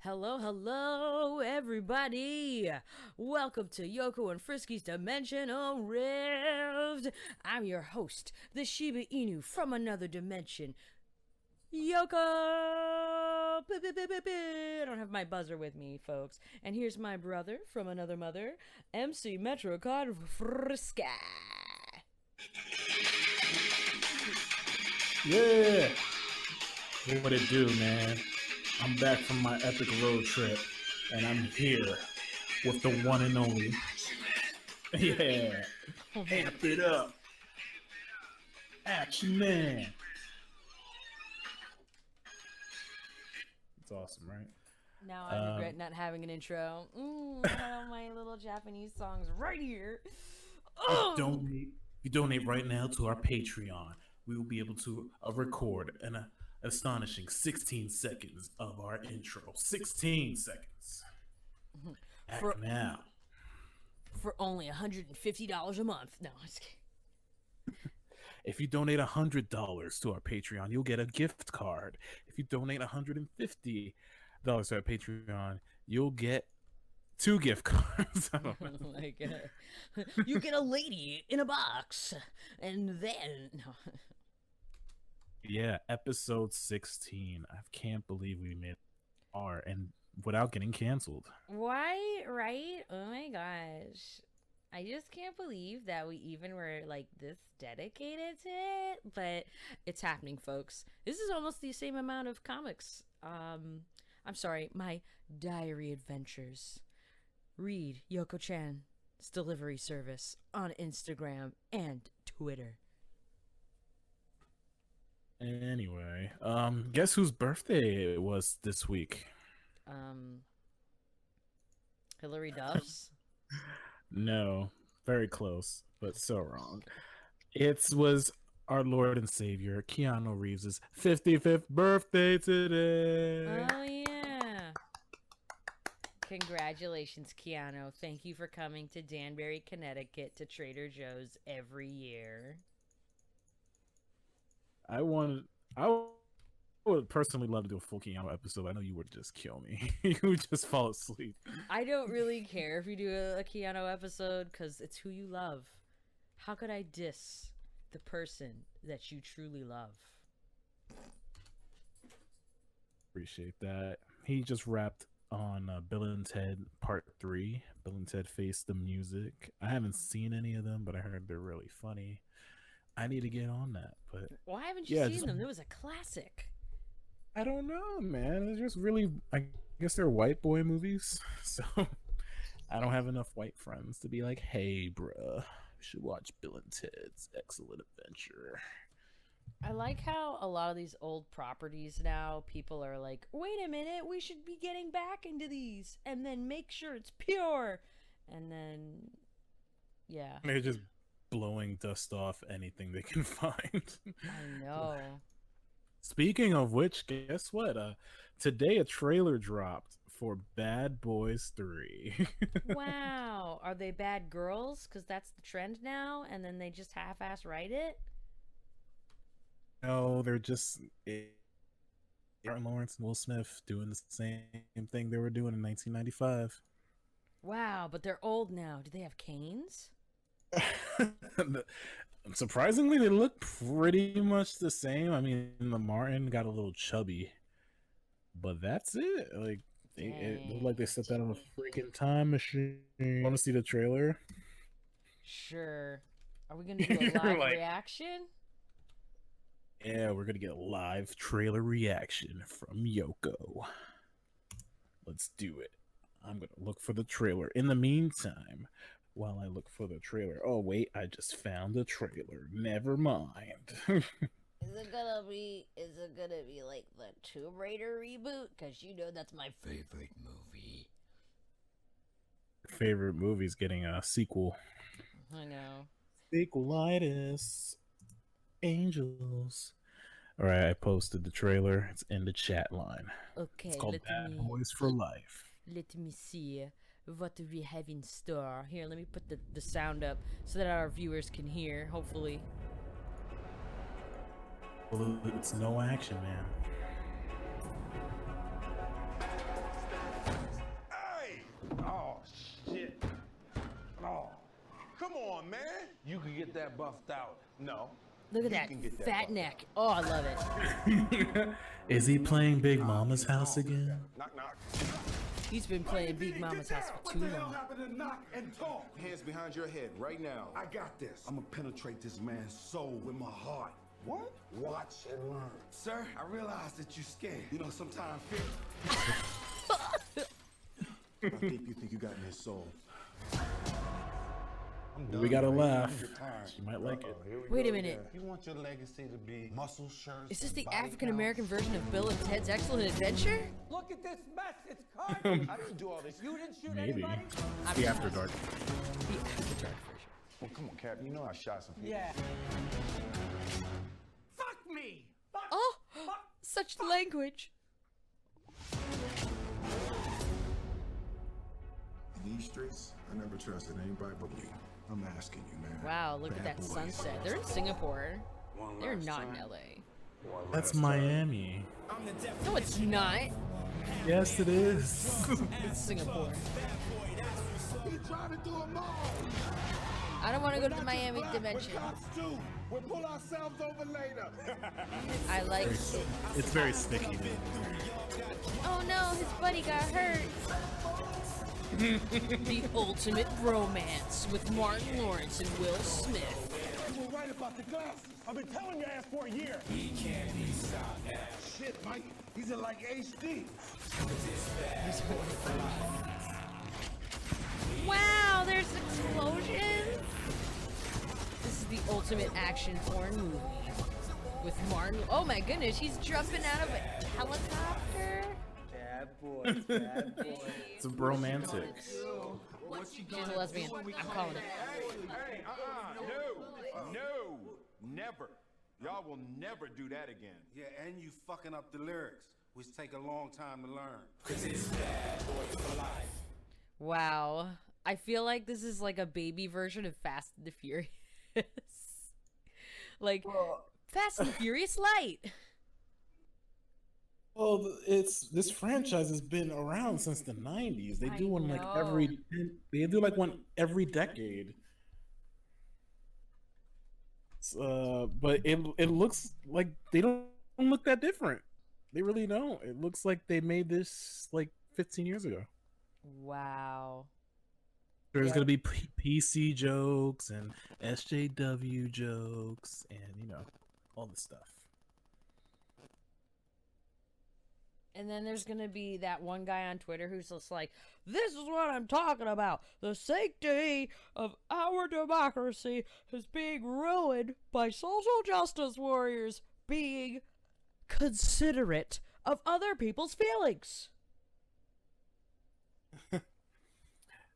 Hello, hello, everybody! Welcome to Yoko and Frisky's Dimensional Rift! I'm your host, the Shiba Inu from another dimension, Yoko! I don't have my buzzer with me, folks. And here's my brother from another mother, MC Metrocon Frisky! Yeah! What it do, man? I'm back from my epic road trip, and I'm here with the one and only. Yeah! Amp it up! Action Man! It's awesome, right? Now I regret not having an intro. I had all my little Japanese songs right here. You donate right now to our Patreon. We will be able to record an astonishing 16 seconds of our intro. 16 seconds. For- now. For only $150 a month. No, I'm just kidding. If you donate $100 to our Patreon, you'll get a gift card. If you donate $150 to our Patreon, you'll get 2 gift cards. I don't know. You get a lady in a box, and then no. Yeah, episode 16. I can't believe we made R and without getting canceled. Why? Right? Oh my gosh. I just can't believe that we even were like this dedicated to it, but it's happening, folks. This is almost the same amount of comics. I'm sorry, my diary adventures. Read Yoko-chan's delivery service on Instagram and Twitter. Anyway, guess whose birthday it was this week? Hillary Duff's? No, very close, but so wrong. It was our Lord and Savior, Keanu Reeves' 55th birthday today. Oh, yeah. Congratulations, Keanu. Thank you for coming to Danbury, Connecticut to Trader Joe's every year. I would personally love to do a full Keanu episode. I know you would just kill me. You would just fall asleep. I don't really care if you do a Keanu episode because it's who you love. How could I diss the person that you truly love? Appreciate that. He just rapped on Bill and Ted Part 3. Bill and Ted Face the Music. I haven't seen any of them, but I heard they're really funny. I need to get on that, but why haven't you seen them? It was a classic. I don't know, man. It's just really, I guess they're white boy movies, so I don't have enough white friends to be like, hey, bruh, we should watch Bill and Ted's Excellent Adventure. I like how a lot of these old properties now, people are like, wait a minute, we should be getting back into these, and then make sure it's pure, and then, yeah. They're just blowing dust off anything they can find. I know. Speaking of which, guess what? Today a trailer dropped for Bad Boys 3. Wow. Are they bad girls? Because that's the trend now, and then they just half-ass write it? No, they're just Martin Lawrence and Will Smith doing the same thing they were doing in 1995. Wow, but they're old now. Do they have canes? Surprisingly, they look pretty much the same. I mean, the Martin got a little chubby, but that's it. Like, it looked like they stepped out of a freaking time machine. Want to see the trailer? Sure. Are we gonna do a live reaction? Yeah, we're gonna get a live trailer reaction from Yoko. Let's do it. I'm gonna look for the trailer. In the meantime, while I look for the trailer. Oh, wait, I just found the trailer. Never mind. Is it gonna be like the Tomb Raider reboot? Because you know that's my favorite movie. Favorite movie's getting a sequel. I know. Sequelitis. Angels. Alright, I posted the trailer. It's in the chat line. Okay, it's called Bad Boys for Life. Let me see what do we have in store. Here, let me put the sound up so that our viewers can hear, hopefully. Well, it's no action, man. on, man. You can get that buffed out. No. Look at that fat neck. Oh, I love it. Is he playing Big Mama's house again? Knock, knock. He's been playing Big Mama's house for too long. What the hell happened to knock and talk? Hands behind your head right now. I got this. I'm gonna penetrate this man's soul with my heart. What? Watch and learn. Sir, I realize that you're scared. You know, sometimes fear. How deep you think you got in his soul? We gotta laugh. She might like it. Wait a minute. You want your legacy to be muscle shirts? Is this the African American version of Bill and Ted's Excellent Adventure? Look at this mess. It's carnage. I didn't do all this. You didn't shoot Maybe. anybody? The After Dark. The After Dark version. Well, come on, Cap. You know I shot some people. Yeah. Fuck me. Fuck. Oh, Fuck. such language. In these streets, I never trusted anybody but me. I'm asking you, man. Wow, look at Bad that boys. sunset. They're in Singapore. One They're last not in time. LA. One That's last time. Miami. No, it's not. Yes, it is. It's Singapore. He trying to do them all. I don't want to go to the Miami dimension. We'll pull ourselves over later. I like it. It's very sticky. Oh no, his buddy got hurt. The ultimate romance with Martin Lawrence and Will Smith. You were right about the glasses. I've been telling your ass for a year. Shit, Mike. These are like HD. Wow, there's explosions. This is the ultimate action porn movie with Martin. Oh my goodness, he's jumping out of a helicopter. Bad boy. Bad boy. It's a bromantic. She's a lesbian. I'm calling it. Hey, no, never. Y'all will never do that again. Yeah, and you fucking up the lyrics, which take a long time to learn. Wow. I feel like this is like a baby version of Fast and the Furious. Like Fast and the Furious Light. Well, this franchise has been around since the '90s. They do one like one every decade. But it looks like they don't look that different. They really don't. It looks like they made this like 15 years ago. Wow. There's gonna be PC jokes and SJW jokes and all this stuff. And then there's gonna be that one guy on Twitter who's just like, this is what I'm talking about. The sanctity of our democracy is being ruined by social justice warriors being considerate of other people's feelings.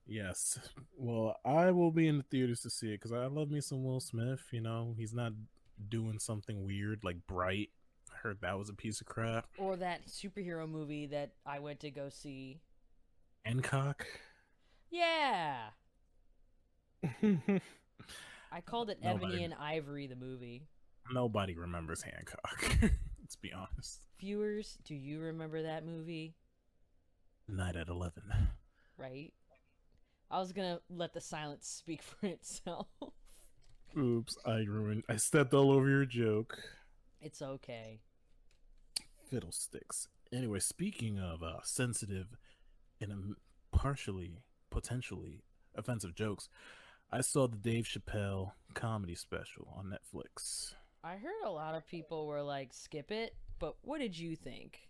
Yes. Well, I will be in the theaters to see it because I love me some Will Smith. He's not doing something weird like Bright. I heard that was a piece of crap. Or that superhero movie that I went to go see. Hancock. Yeah. I called it Nobody. Ebony and Ivory, the movie. Nobody remembers Hancock. Let's be honest. Viewers, do you remember that movie? Night at 11. Right? I was gonna let the silence speak for itself. Oops, I stepped all over your joke. It's okay. Fiddlesticks. Anyway, speaking of sensitive and potentially offensive jokes, I saw the Dave Chappelle comedy special on Netflix. I heard a lot of people were like, skip it, but what did you think?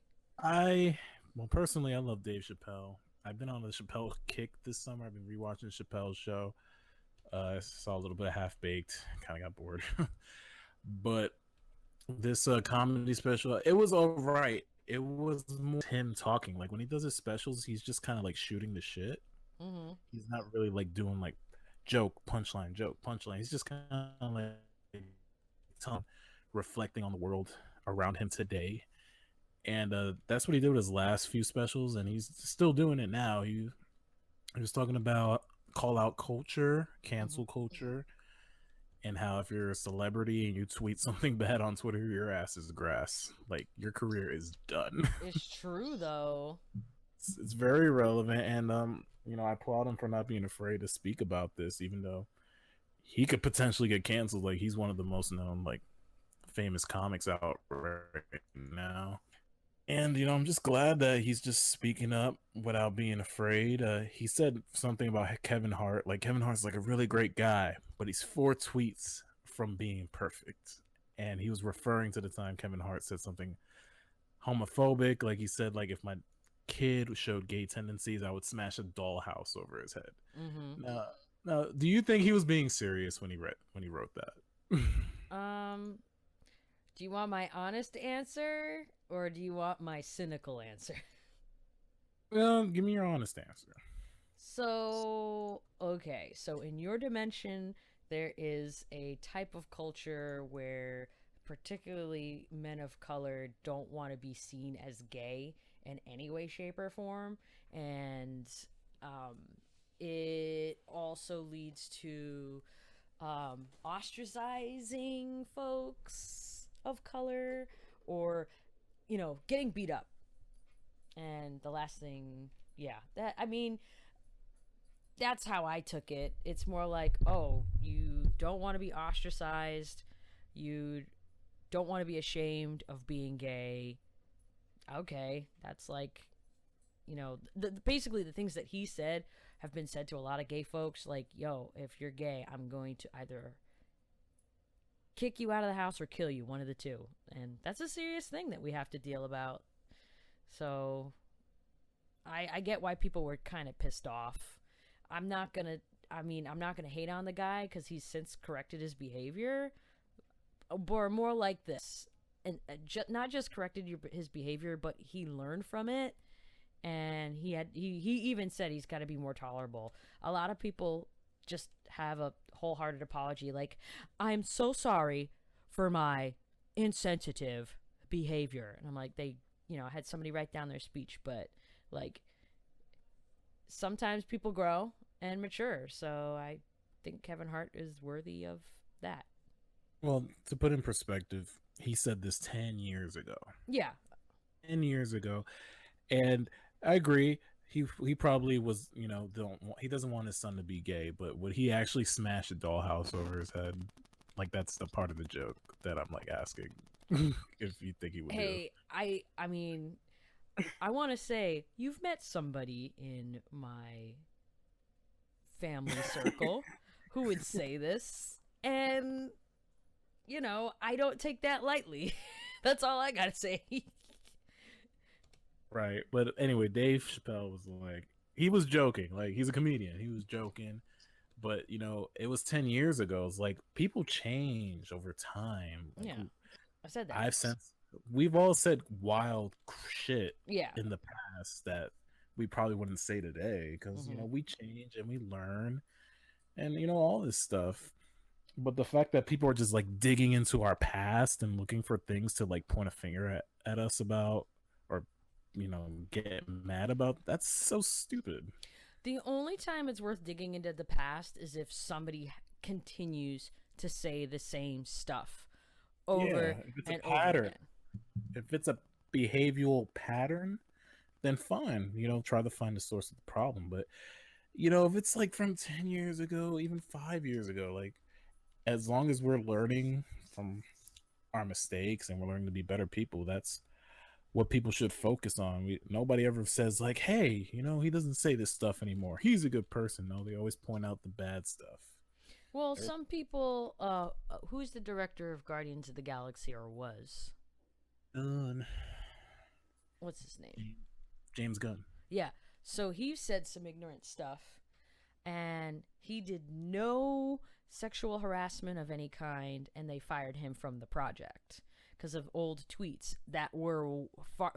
Personally, I love Dave Chappelle. I've been on the Chappelle kick this summer. I've been rewatching Chappelle's show. I saw a little bit of Half Baked. Kind of got bored. But this comedy special, it was all right. It was more him talking. Like when he does his specials, he's just kind of like shooting the shit. Mm-hmm. He's not really like doing like joke, punchline. He's just kind of like reflecting on the world around him today. And that's what he did with his last few specials, and he's still doing it now. He was talking about call out culture, cancel culture, and how if you're a celebrity and you tweet something bad on Twitter, your ass is grass. Like your career is done. It's true though. It's very relevant, and I applaud him for not being afraid to speak about this, even though he could potentially get canceled. Like, he's one of the most known, like, famous comics out right now. And, I'm just glad that he's just speaking up without being afraid. He said something about Kevin Hart. Like, Kevin Hart's like a really great guy, but he's 4 tweets from being perfect. And he was referring to the time Kevin Hart said something homophobic. Like, he said, like, if my kid showed gay tendencies, I would smash a dollhouse over his head. Mm-hmm. Now, do you think he was being serious when he wrote that? Do you want my honest answer or do you want my cynical answer? Well, give me your honest answer. So, okay. So in your dimension, there is a type of culture where particularly men of color don't want to be seen as gay in any way, shape, or form. And it also leads to ostracizing folks of color or, getting beat up. And the last thing, that's how I took it. It's more like, oh, you don't want to be ostracized. You don't want to be ashamed of being gay. Okay, that's like, basically the things that he said have been said to a lot of gay folks. Like, yo, if you're gay, I'm going to either kick you out of the house or kill you, one of the two. And that's a serious thing that we have to deal about. So I get why people were kind of pissed off. I'm not gonna hate on the guy because he's since corrected his behavior, but more like this, and not just corrected his behavior, but he learned from it, and he even said he's got to be more tolerable. A lot of people just have a wholehearted apology, like, I'm so sorry for my insensitive behavior, and I'm like, they had somebody write down their speech, but like, sometimes people grow and mature, so I think Kevin Hart is worthy of that. Well, to put in perspective, he said this 10 years ago. Yeah. 10 years ago. And I agree. He probably was, he doesn't want his son to be gay, but would he actually smash a dollhouse over his head? Like, that's the part of the joke that I'm like asking if you think he would do. Hey, I mean, I want to say you've met somebody in my family circle who would say this, and I don't take that lightly. That's all I gotta say. Right, but anyway, Dave Chappelle was like, he was joking, like, he's a comedian, he was joking, but it was 10 years ago. It's like, people change over time. Like, Yeah, I said that. We've all said wild shit in the past that we probably wouldn't say today because we change and we learn and all this stuff. But the fact that people are just like digging into our past and looking for things to like point a finger at us about or get mad about, that's so stupid. The only time it's worth digging into the past is if somebody continues to say the same stuff over and over again. If it's a behavioral pattern, then fine, try to find the source of the problem. But if it's like from 10 years ago, even 5 years ago, like, as long as we're learning from our mistakes and we're learning to be better people, that's what people should focus on. Nobody ever says like, hey, he doesn't say this stuff anymore, he's a good person. No, they always point out the bad stuff. Well, some people, who's the director of Guardians of the Galaxy, or was? What's his name? James Gunn. Yeah. So he said some ignorant stuff, and he did no sexual harassment of any kind, and they fired him from the project because of old tweets that were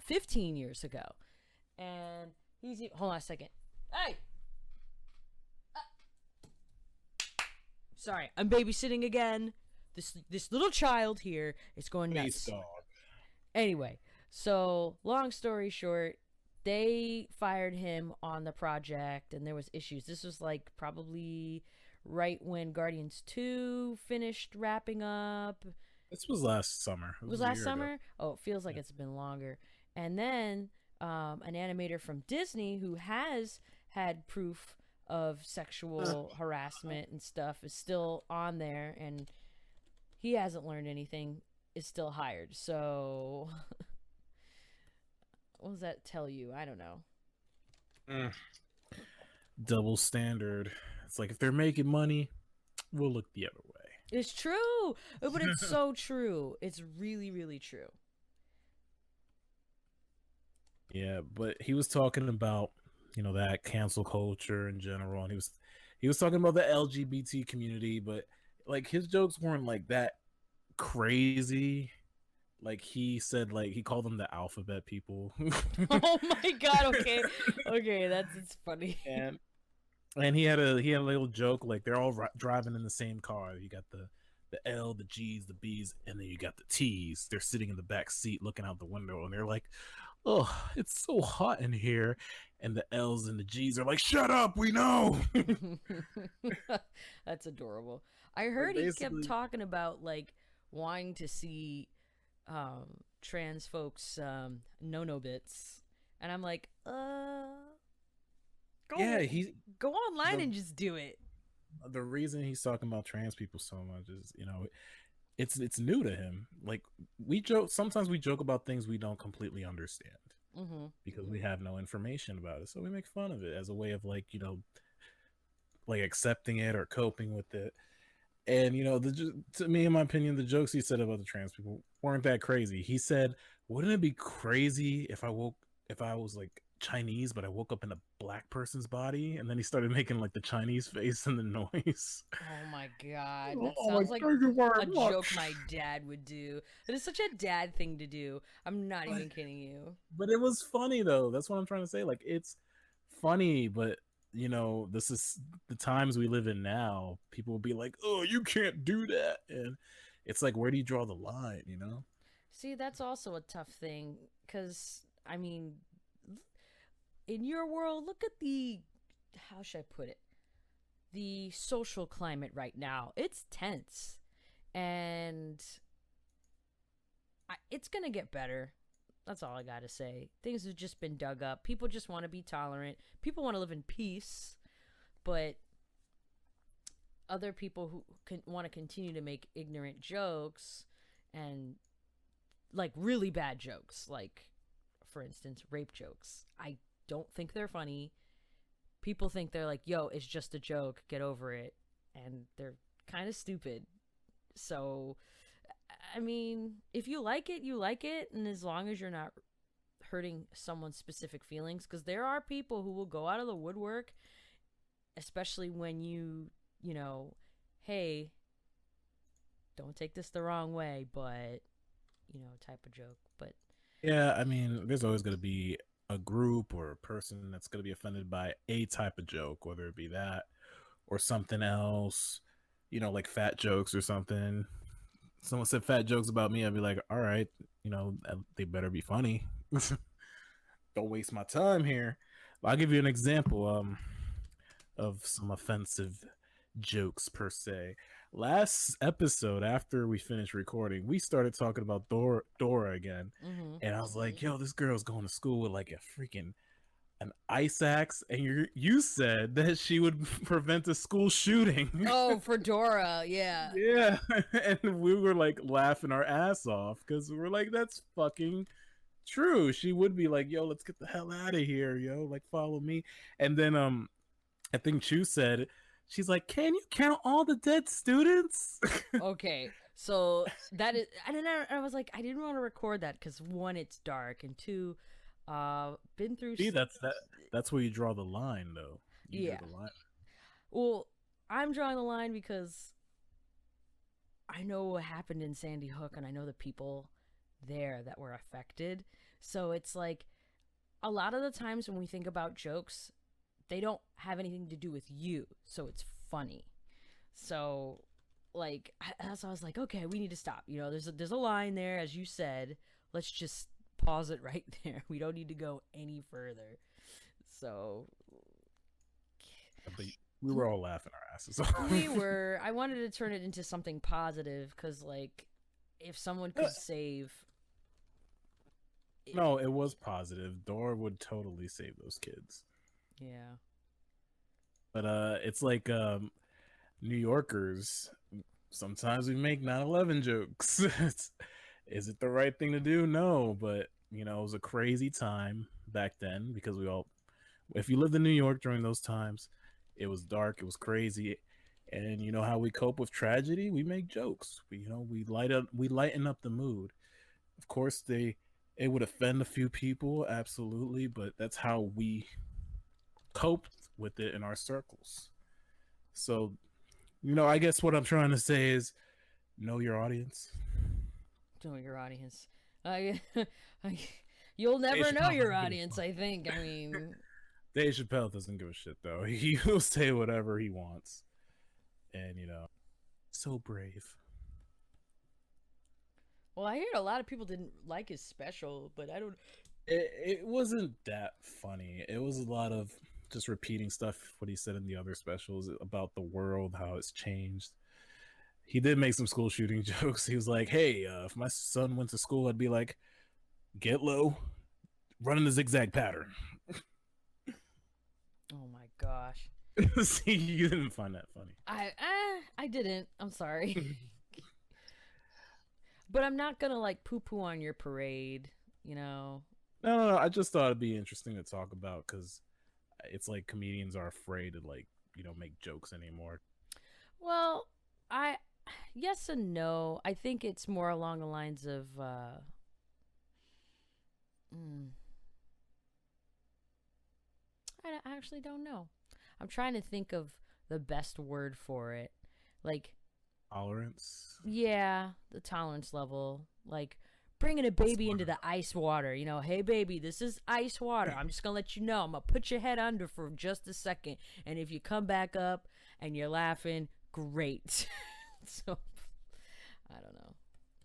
15 years ago. And hold on a second. Hey! Sorry, I'm babysitting again. This little child here is going nuts. Dog. Anyway, so long story short, they fired him on the project, and there was issues. This was like probably right when Guardians 2 finished wrapping up. This was last summer. It was last summer? Ago. Oh, it feels like it's been longer. And then an animator from Disney who has had proof of sexual harassment and stuff is still on there, and he hasn't learned anything, is still hired. So what does that tell you? I don't know. Double standard. It's like if they're making money, we'll look the other way. It's true, but it's so true. It's really, really true. Yeah, but he was talking about, that cancel culture in general, and he was talking about the LGBT community, but like his jokes weren't like that crazy. Like he said, like he called them the alphabet people. Oh my god! Okay, it's funny. And he had a little joke, like they're all driving in the same car. You got the L, the G's, the B's, and then you got the T's. They're sitting in the back seat looking out the window, and they're like, "Oh, it's so hot in here." And the L's and the G's are like, "Shut up, we know." That's adorable. I heard he kept talking about like wanting to see trans folks no bits, and I'm like, go online and just do it. The reason he's talking about trans people so much is, it's new to him. Like sometimes we joke about things we don't completely understand because we have no information about it. So we make fun of it as a way of like, like accepting it or coping with it. And, to me, in my opinion, the jokes he said about the trans people weren't that crazy. He said, wouldn't it be crazy if I was like Chinese, but I woke up in a black person's body? And then he started making like the Chinese face and the noise. Oh my god, that sounds like a joke my dad would do. It is such a dad thing to do. I'm not even kidding you. But it was funny though. That's what I'm trying to say. Like it's funny, but this is the times we live in now. People will be like, "Oh, you can't do that," and it's like, where do you draw the line? See, that's also a tough thing because I mean, in your world, look at how should I put it? The social climate right now. It's tense. And it's going to get better. That's all I got to say. Things have just been dug up. People just want to be tolerant. People want to live in peace. But other people who want to continue to make ignorant jokes and like really bad jokes, like, for instance, rape jokes. I don't think they're funny. People think they're like, yo, it's just a joke, get over it. And they're kind of stupid. So, I mean, if you like it, you like it. And as long as you're not hurting someone's specific feelings, because there are people who will go out of the woodwork, especially when you know, hey, don't take this the wrong way, but, type of joke. But yeah, I mean, there's always going to be a group or a person that's going to be offended by a type of joke, whether it be that or something else, like fat jokes or something. Someone said fat jokes about me, I'd be like, all right, they better be funny. Don't waste my time here. I'll give you an example of some offensive jokes per se. Last episode, after we finished recording, we started talking about Dora again. And I was like, yo, this girl's going to school with like an ice axe, and you said that she would prevent a school shooting. Oh, for Dora, yeah. Yeah. And we were like laughing our ass off because we were like, that's fucking true. She would be like, yo, let's get the hell out of here, yo, like follow me. And then I think Chu said, she's like, can you count all the dead students? Okay, so that is, I was like, I didn't want to record that because one, it's dark, and two, been through. See, that's where you draw the line, though. You draw the line. Well, I'm drawing the line because I know what happened in Sandy Hook, and I know the people there that were affected. So it's like a lot of the times when we think about jokes, they don't have anything to do with you, so it's funny. So, like, so I was like, okay, we need to stop. There's a line there, as you said. Let's just pause it right there. We don't need to go any further. So, but we were all laughing our asses off. We were. I wanted to turn it into something positive because, like, if someone could save. No, it was positive. Dora would totally save those kids. Yeah. But it's like New Yorkers. Sometimes we make 9/11 jokes. Is it the right thing to do? No, but you know, it was a crazy time back then because we all, if you lived in New York during those times, it was dark, it was crazy, and you know how we cope with tragedy? We make jokes. We lighten up the mood. Of course, it would offend a few people, absolutely, but that's how we coped with it in our circles. So, you know, I guess what I'm trying to say is know your audience. Know your audience. I, I you'll never Dave know Chappelle your doesn't give a audience. fuck. I think. I mean, Dave Chappelle doesn't give a shit though. He'll say whatever he wants, and you know, so brave. well, I heard a lot of people didn't like his special, but I don't. It wasn't that funny. It was a lot of just repeating stuff what he said in the other specials about the world, how it's changed. He did make some school shooting jokes. He was like, "Hey, if my son went to school, I'd be like, get low, run in the zigzag pattern." Oh my gosh. See, you didn't find that funny. I didn't. I'm sorry. But I'm not gonna like poo poo on your parade. You know. No. I just thought it'd be interesting to talk about because it's like comedians are afraid to like make jokes anymore. Well, I yes and no. I think it's more along the lines of I actually don't know. I'm trying to think of the best word for it. Like, Tolerance. yeah, the tolerance level. Like, bringing a baby into the ice water. You know, hey, baby, this is ice water. I'm just going to let you know. I'm going to put your head under for just a second. And if you come back up and you're laughing, great. So, I don't know.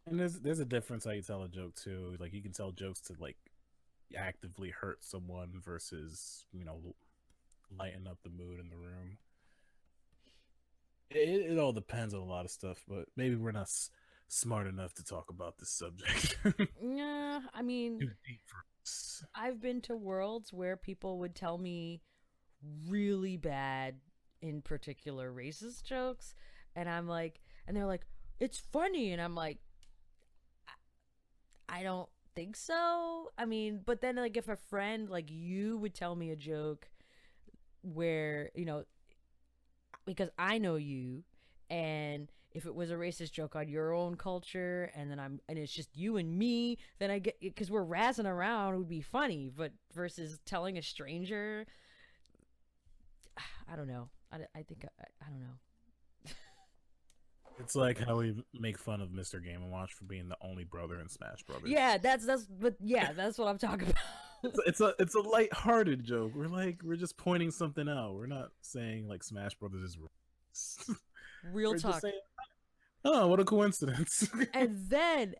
And there's a difference how you tell a joke too. Like you can tell jokes to like actively hurt someone versus lighten up the mood in the room. It all depends on a lot of stuff, but maybe we're not smart enough to talk about this subject. Yeah, I mean, Too deep for us. I've been to worlds where people would tell me really bad, in particular, racist jokes, and I'm like, and they're like, it's funny, and I'm like, I don't think so. I mean, but then like if a friend like you would tell me a joke where, because I know you, and if it was a racist joke on your own culture and it's just you and me, then I get, because we're razzing around, it would be funny, but versus telling a stranger, I don't know. I think I don't know. It's like how we make fun of Mr. Game & Watch for being the only brother in Smash Brothers. Yeah, that's what I'm talking about. It's a light-hearted joke. We're just pointing something out. We're not saying like Smash Brothers is Real we're talk. just saying, oh, what a coincidence. And then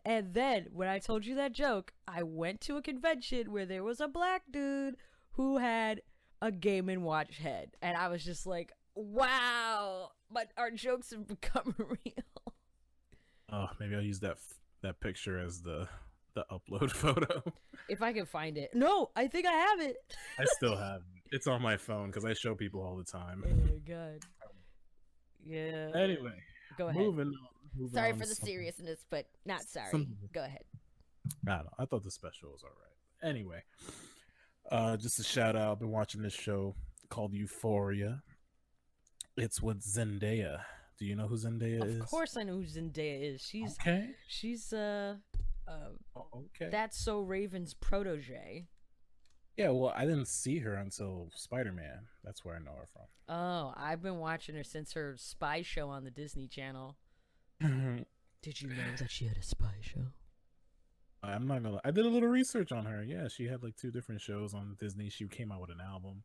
when I told you that joke, I went to a convention where there was a black dude who had a Game & Watch head, and I was just like, wow, but our jokes have become real. Oh, maybe I'll use that picture as the upload photo. If I can find it. No, I think I have it. I still have it. It's on my phone because I show people all the time. Oh my god. Yeah. Anyway, Go ahead. moving Sorry on for to the something- seriousness, but not sorry. something- Go ahead. I don't know. I thought the special was all right. Anyway, just a shout out. I've been watching this show called Euphoria. It's with Zendaya. Do you know who Zendaya is? Of course I know who Zendaya is. She's Okay. Okay. That's So Raven's protege. Yeah, well, I didn't see her until Spider-Man. That's where I know her from. Oh, I've been watching her since her spy show on the Disney Channel. Did you know that she had a spy show? I'm not gonna lie. I did a little research on her. Yeah, she had like 2 different shows on Disney. She came out with an album.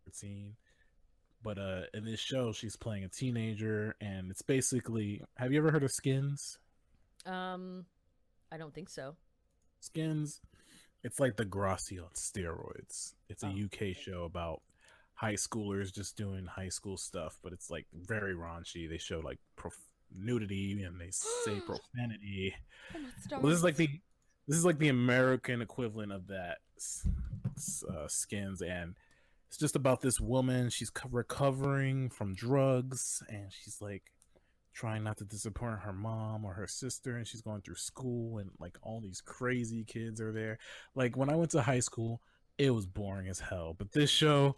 13. But in this show, she's playing a teenager, and it's basically. Have you ever heard of Skins? I don't think so. Skins. It's like the Degrassi on steroids. It's a UK show about high schoolers just doing high school stuff, but it's like very raunchy. They show like nudity and they say profanity. Well, this is like the American equivalent of that. Skins, and It's just about this woman. She's recovering from drugs, and she's like trying not to disappoint her mom or her sister, and she's going through school, and like all these crazy kids are there. Like when I went to high school, it was boring as hell. But this show,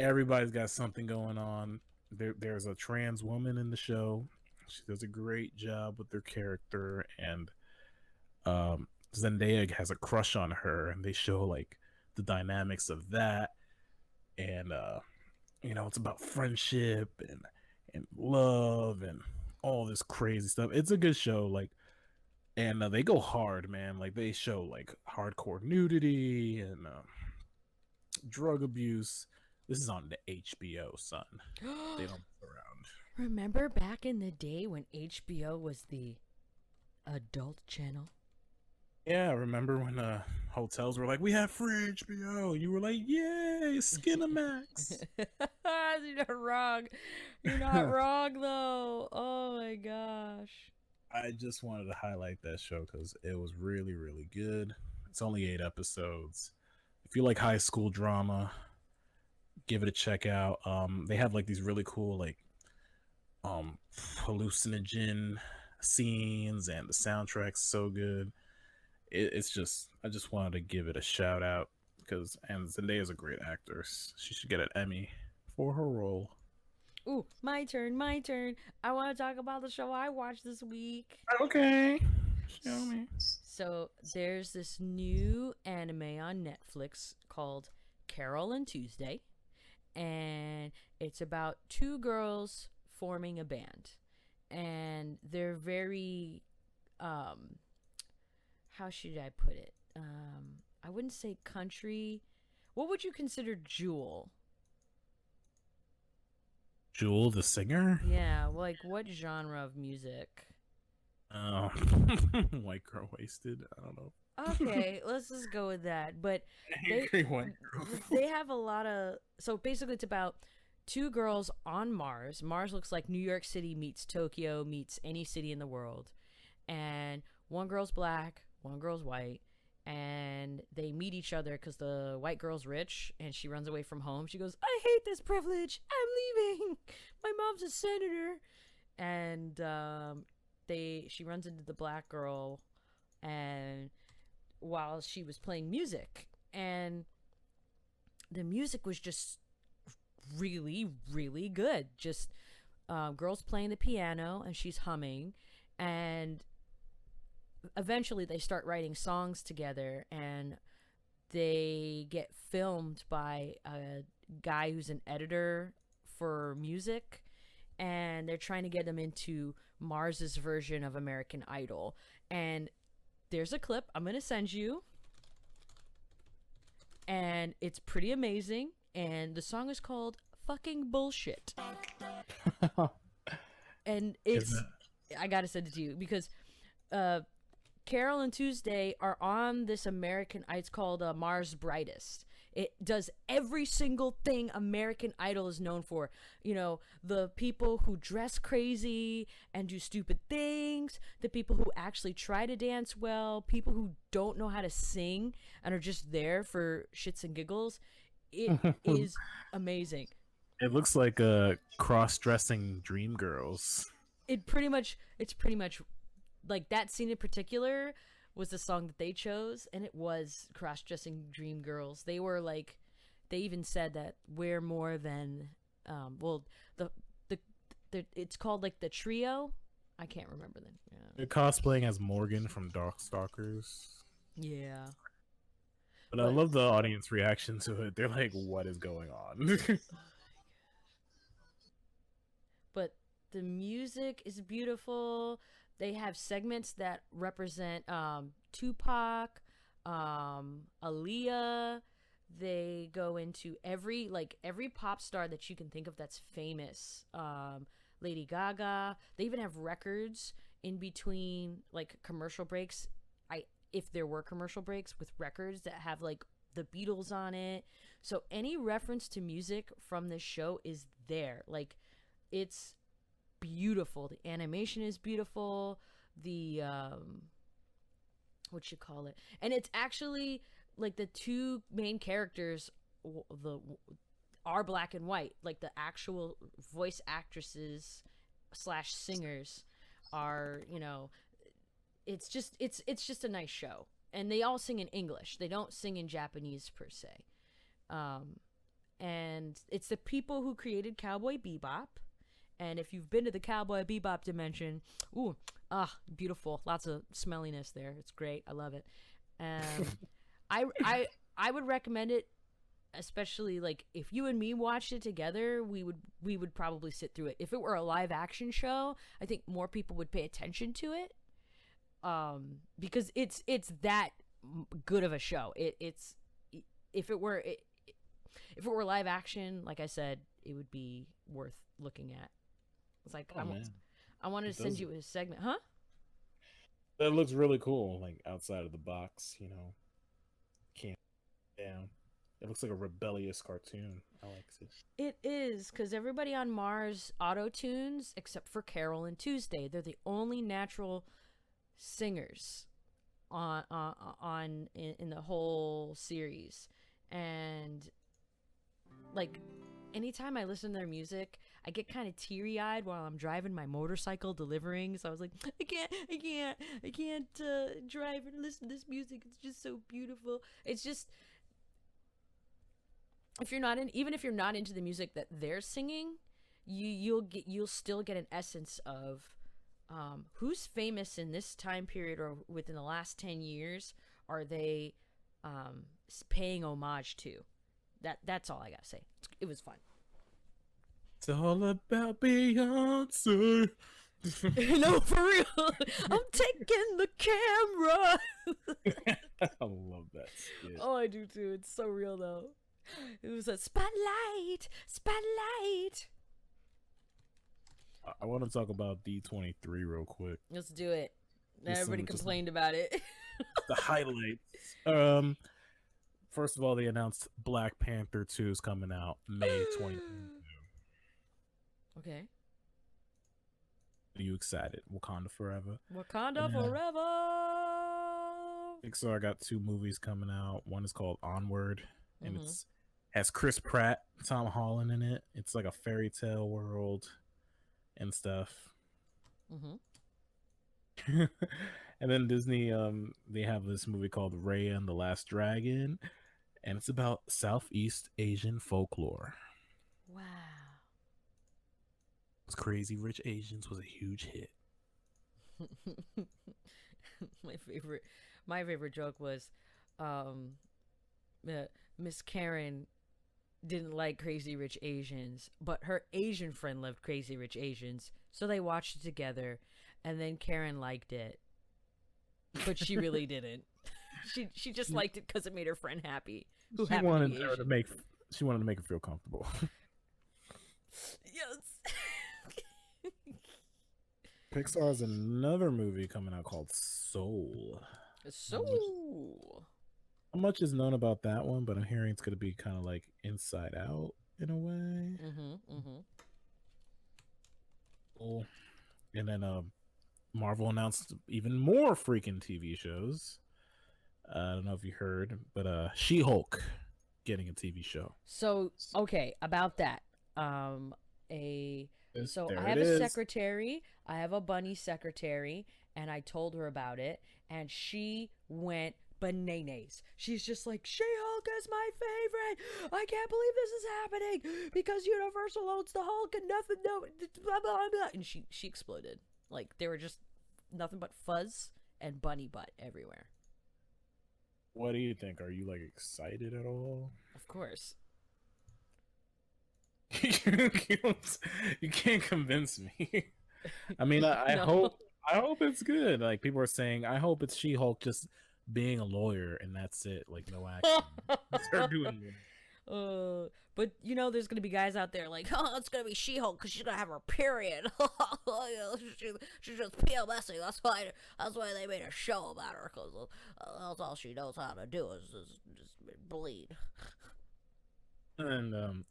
everybody's got something going on. There's a trans woman in the show. She does a great job with their character, and Zendaya has a crush on her, and they show like the dynamics of that. And it's about friendship and love and all this crazy stuff. It's a good show, like, and they go hard, man. Like they show like hardcore nudity and drug abuse. This is on the HBO, son. They don't mess around. Remember back in the day when HBO was the adult channel? Yeah, remember when hotels were like, we have free HBO? You were like, yay, Skinamax. You're not wrong. You're not wrong, though. Oh, my gosh. I just wanted to highlight that show because it was really, really good. It's only 8 episodes. If you like high school drama, give it a check out. They have like these really cool like hallucinogen scenes, and the soundtrack's so good. It's just, I just wanted to give it a shout out because, and Zendaya is a great actress. She should get an Emmy for her role. Ooh, my turn. I want to talk about the show I watched this week. Okay, show me. So there's this new anime on Netflix called Carol and Tuesday, and it's about 2 girls forming a band, and they're very how should I put it? I wouldn't say country. What would you consider Jewel? Jewel the singer? Yeah, like what genre of music? White girl wasted. I don't know. Okay, let's just go with that. But they have a lot of. So basically, it's about 2 girls on Mars. Mars looks like New York City meets Tokyo meets any city in the world, and one girl's black, one girl's white, and they meet each other because the white girl's rich and she runs away from home. She goes, I hate this privilege, I'm leaving, my mom's a senator. And she runs into the black girl, and while she was playing music, and the music was just really, really good. Just girls playing the piano and she's humming, and eventually they start writing songs together, and they get filmed by a guy who's an editor for music, and they're trying to get them into Mars's version of American Idol. And there's a clip I'm gonna send you, and it's pretty amazing, and the song is called Fucking Bullshit. And it's, I gotta send it to you because Carol and Tuesday are on this American Idol. It's called Mars Brightest. It does every single thing American Idol is known for. You know, the people who dress crazy and do stupid things, the people who actually try to dance well, people who don't know how to sing and are just there for shits and giggles. It is amazing. It looks like cross-dressing dream girls. It's pretty much like that scene in particular was the song that they chose, and it was cross-dressing dream girls. They were like, they even said that we're more than it's called like the trio. I can't remember them. Yeah. They're cosplaying as Morgan from Darkstalkers. Yeah. But I love the audience reaction to it. They're like, what is going on? But the music is beautiful. They have segments that represent Tupac, Aaliyah. They go into every pop star that you can think of that's famous. Lady Gaga. They even have records in between like commercial breaks. If there were commercial breaks with records that have like the Beatles on it. So any reference to music from this show is there. Like, it's beautiful. The animation is beautiful. The what you call it, and it's actually like the 2 main characters. are black and white. Like the actual voice actresses / singers are, you know, it's just a nice show. And they all sing in English. They don't sing in Japanese per se. And it's the people who created Cowboy Bebop. And if you've been to the Cowboy Bebop dimension, beautiful. Lots of smelliness there. It's great. I love it. I would recommend it, especially like if you and me watched it together, we would probably sit through it. If it were a live action show, I think more people would pay attention to it. Because it's that good of a show. If it were live action, like I said, it would be worth looking at. It's like I wanted to send you a segment, huh? That looks really cool, like outside of the box, you know. Can't down. It looks like a rebellious cartoon. I like it. It is, because everybody on Mars auto-tunes except for Carol and Tuesday. They're the only natural singers in the whole series. And like anytime I listen to their music, I get kind of teary-eyed while I'm driving my motorcycle delivering. So I was like, I can't drive and listen to this music. It's just so beautiful. It's just, even if you're not into the music that they're singing, you'll still get an essence of who's famous in this time period or within the last 10 years are they paying homage to. That's all I gotta say. It was fun. It's all about Beyonce. No, for real. I'm taking the camera. I love that skit. Oh, I do too. It's so real though. It was a spotlight. I want to talk about D23 real quick. Let's do it. Just Everybody complained about it. The highlights. First of all, they announced Black Panther 2 is coming out May 2022. Okay. Are you excited? Wakanda Forever. Wakanda Forever. Pixar got 2 movies coming out. One is called Onward, and has Chris Pratt, Tom Holland in it. It's like a fairy tale world and stuff. And then Disney, they have this movie called Raya and the Last Dragon, and it's about Southeast Asian folklore. Wow. Crazy Rich Asians was a huge hit. My favorite joke was Miss Karen didn't like Crazy Rich Asians, but her Asian friend loved Crazy Rich Asians, so they watched it together, and then Karen liked it, but she really didn't. She just liked it because it made her friend happy. She wanted to make her feel comfortable. Yes. Pixar has another movie coming out called Soul. Soul. How much is known about that one? But I'm hearing it's going to be kind of like Inside Out in a way. Cool. And then Marvel announced even more freaking TV shows. I don't know if you heard, but She-Hulk getting a TV show. So okay, about that. I have a secretary. I have a bunny secretary, and I told her about it, and she went bananas. She's just like, She-Hulk is my favorite. I can't believe this is happening because Universal owns the Hulk and nothing, no, blah blah blah. And she exploded. Like there were just nothing but fuzz and bunny butt everywhere. What do you think? Are you like excited at all? Of course. You can't convince me. I mean, I hope it's good. Like people are saying, I hope it's She-Hulk just being a lawyer and that's it. Like no action. Start doing it. But you know, there's gonna be guys out there like, oh, it's gonna be She-Hulk because she's gonna have her period. She's just PMSing. That's why they made a show about her because that's all she knows how to do is just bleed. And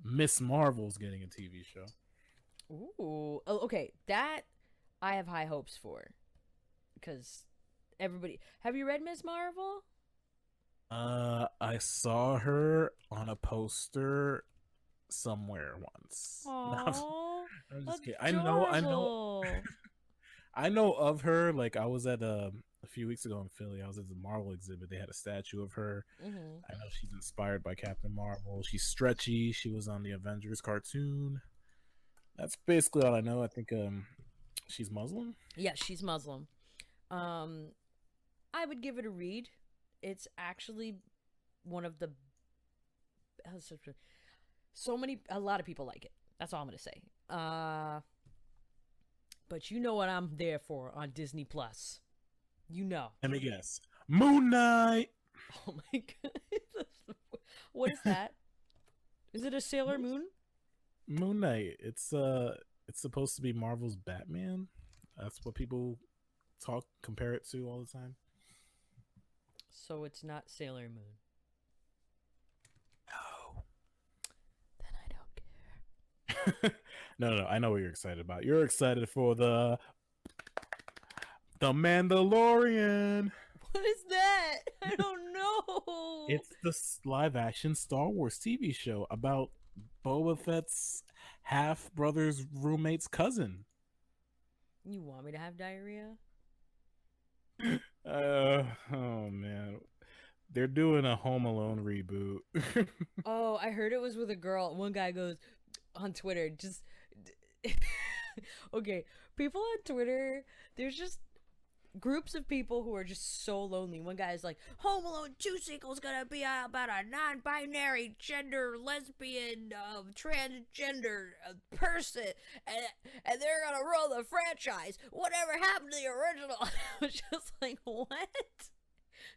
Miss Marvel's getting a TV show. Ooh, oh, okay. That I have high hopes for, because everybody. Have you read Miss Marvel? I saw her on a poster somewhere once. No, Oh, I'm just kidding. I know of her. Like I was at a few weeks ago in Philly. I was at the Marvel exhibit. They had a statue of her. Mm-hmm. I know she's inspired by Captain Marvel. She's stretchy. She was on the Avengers cartoon. That's basically all I know. I think she's Muslim. Yeah, she's Muslim. I would give it a read. It's actually one of the a lot of people like it. That's all I'm gonna say. But you know what I'm there for on Disney Plus. You know. Let me guess. Moon Knight. Oh my god. What is that? Is it a Sailor Moon? Moon Knight. It's supposed to be Marvel's Batman. That's what people compare it to all the time. So it's not Sailor Moon. No. Then I don't care. No. I know what you're excited about. You're excited for the Mandalorian. What is that? I don't know. It's the live action Star Wars TV show about Boba Fett's half brother's roommate's cousin. You want me to have diarrhea? Oh man. They're doing a Home Alone reboot. Oh, I heard it was with a girl. One guy goes on Twitter, just okay, people on Twitter, there's just groups of people who are just so lonely. One guy's like, Home Alone 2 sequel's gonna be about a non-binary, gender, lesbian, transgender person, and they're gonna run the franchise. Whatever happened to the original? I was just like, what?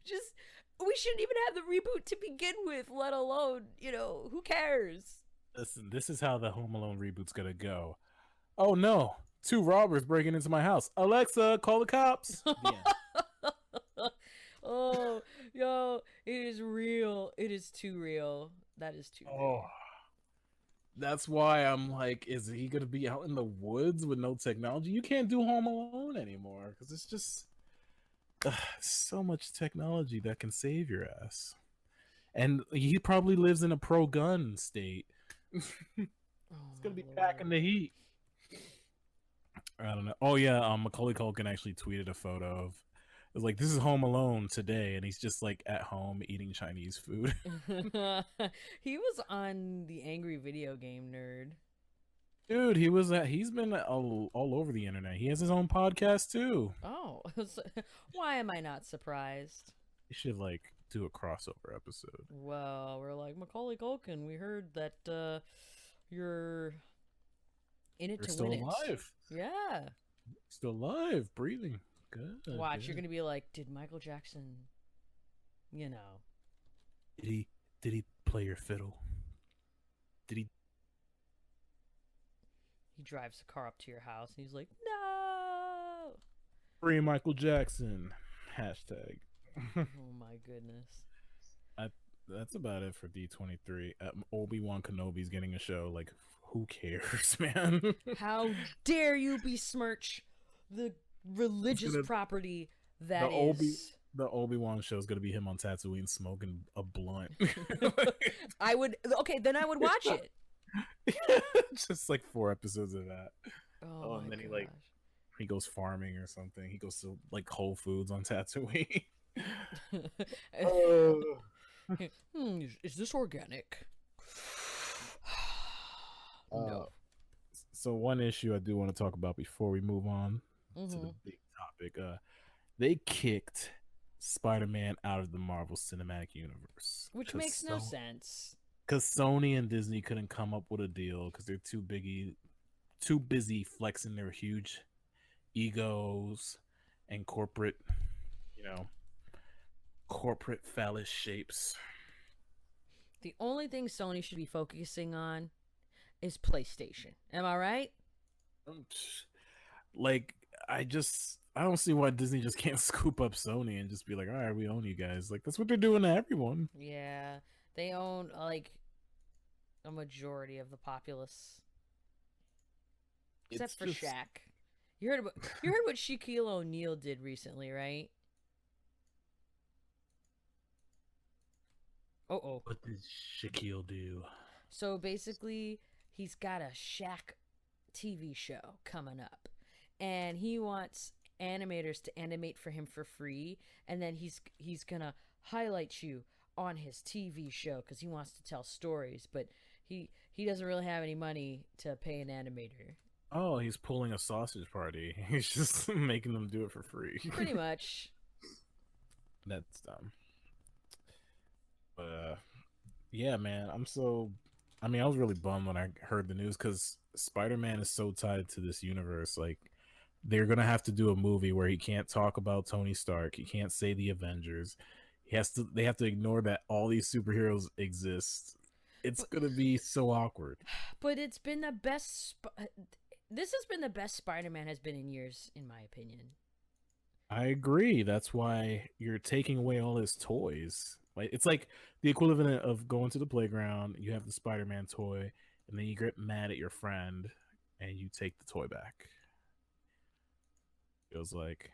Just, we shouldn't even have the reboot to begin with, let alone, who cares? Listen, this is how the Home Alone reboot's gonna go. Oh no, 2 robbers breaking into my house. Alexa, call the cops. The end. Oh, yo, it is real. It is too real. That is too real. That's why I'm like, is he gonna be out in the woods with no technology? You can't do Home Alone anymore because it's just so much technology that can save your ass. And he probably lives in a pro-gun state. It's gonna be packing the heat. I don't know. Oh yeah, Macaulay Culkin actually tweeted a photo of. It was like, this is Home Alone today, and he's just like at home eating Chinese food. He was on the Angry Video Game Nerd. Dude, he's been all over the internet. He has his own podcast too. Oh, why am I not surprised? He should like do a crossover episode. Well, we're like, Macaulay Culkin, we heard that you're in it You're to still win alive. it. Yeah. Still alive, breathing. Good. Watch, good. you're gonna be like, did Michael Jackson, Did he play your fiddle? Did he? He drives the car up to your house and he's like, no. Free Michael Jackson. Hashtag. Oh my goodness. That's about it for D23. Obi-Wan Kenobi's getting a show. Like, who cares, man? How dare you besmirch the religious property that is. The Obi-Wan show is gonna be him on Tatooine smoking a blunt. Then I would watch it. Just like 4 episodes of that. Oh, and my then gosh. he goes farming or something. He goes to like Whole Foods on Tatooine. Is this organic? No. So one issue I do want to talk about before we move on to the big topic. They kicked Spider-Man out of the Marvel Cinematic Universe, Which makes no sense. Because Sony and Disney couldn't come up with a deal because they're too busy flexing their huge egos and corporate phallus shapes. The only thing Sony should be focusing on is PlayStation. Am I right? Like, I don't see why Disney just can't scoop up Sony and just be like, all right, we own you guys. Like, that's what they're doing to everyone. Yeah. They own, like, a majority of the populace. Except for Shaq. You heard what Shaquille O'Neal did recently, right? What did Shaquille do? So basically, he's got a Shaq TV show coming up, and he wants animators to animate for him for free, and then he's gonna highlight you on his TV show because he wants to tell stories, but he doesn't really have any money to pay an animator. Oh, he's pulling a sausage party. He's just making them do it for free. Pretty much. That's dumb. But yeah, man, I mean, I was really bummed when I heard the news because Spider-Man is so tied to this universe. Like, they're gonna have to do a movie where he can't talk about Tony Stark. He can't say the Avengers. They have to ignore that all these superheroes exist. It's gonna be so awkward. But it's been the best. This has been the best Spider-Man has been in years, in my opinion. I agree. That's why you're taking away all his toys. Like, it's like the equivalent of going to the playground. You have the Spider-Man toy, and then you get mad at your friend, and you take the toy back. Feels like.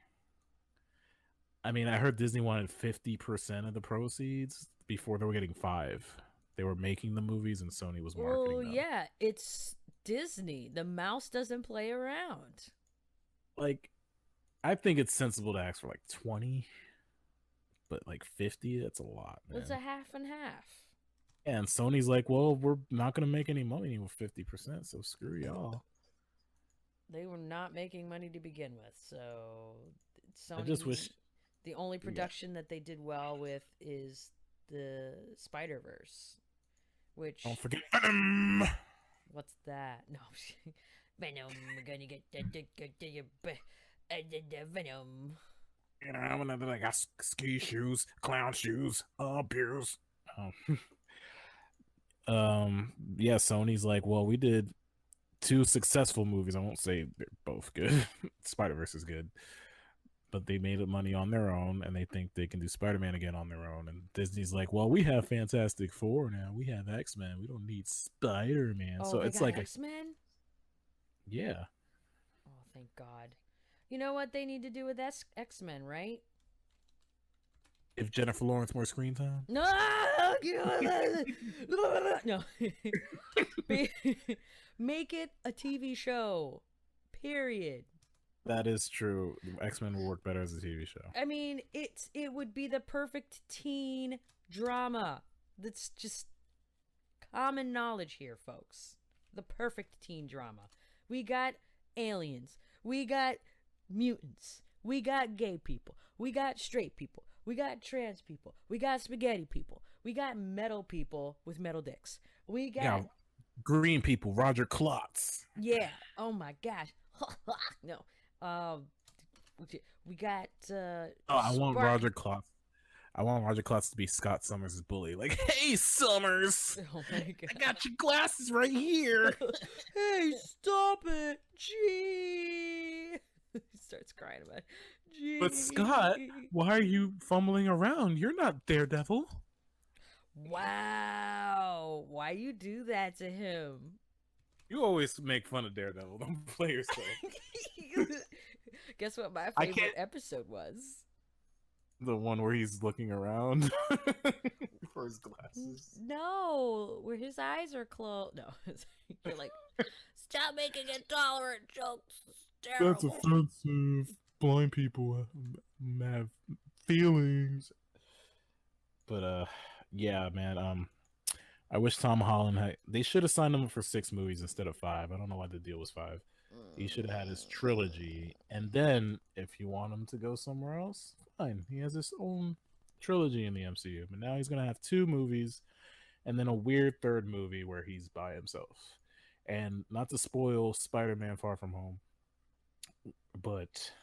I mean, I heard Disney wanted 50% of the proceeds before they were getting 5. They were making the movies, and Sony was marketing them. Yeah, it's Disney. The mouse doesn't play around. Like, I think it's sensible to ask for like 20, but like 50, that's a lot, man. It's a half and half. Yeah, and Sony's like, well, we're not going to make any money with 50%, so screw y'all. They were not making money to begin with, so Sony. I just wish the only production that they did well with is the Spider-Verse, which don't forget Venom. What's that? No, Venom. We're gonna get the Venom. You know, I'm gonna like ski shoes, clown shoes, beers. Yeah, Sony's like, well, we did 2 successful movies. I won't say they're both good. Spider-Verse is good, but they made money on their own, and they think they can do Spider-Man again on their own. And Disney's like, well, we have Fantastic Four now. We have X-Men. We don't need Spider-Man. Oh, so it's like X-Men. Yeah. Oh, thank God. You know what they need to do with X-Men, right? If Jennifer Lawrence more screen time. No, no. Make it a TV show. Period. That is true. X-Men will work better as a TV show. I mean, it would be the perfect teen drama. That's just common knowledge here, folks. The perfect teen drama. We got aliens. We got mutants. We got gay people. We got straight people. We got trans people. We got spaghetti people. We got metal people with metal dicks. We got green people. Roger Klotz. Yeah. Oh my gosh. No. We got. I want Roger Klotz. I want Roger Klotz to be Scott Summers' bully. Like, hey, Summers. Oh my God. I got your glasses right here. Hey, stop it. Gee. He starts crying about it. Gee. But Scott, why are you fumbling around? You're not Daredevil. Wow. Why you do that to him? You always make fun of Daredevil. Don't play yourself. Guess what my favorite episode was? The one where he's looking around for his glasses. No, where his eyes are closed. No, you're like, stop making intolerant jokes. It's terrible. That's offensive. Blind people have feelings. But yeah, man. I wish Tom Holland they should have signed him for 6 movies instead of 5. I don't know why the deal was 5. He should have had his trilogy, and then if you want him to go somewhere else, fine. He has his own trilogy in the MCU, but now he's gonna have 2 movies, and then a weird 3rd movie where he's by himself. And not to spoil Spider-Man: Far From Home, but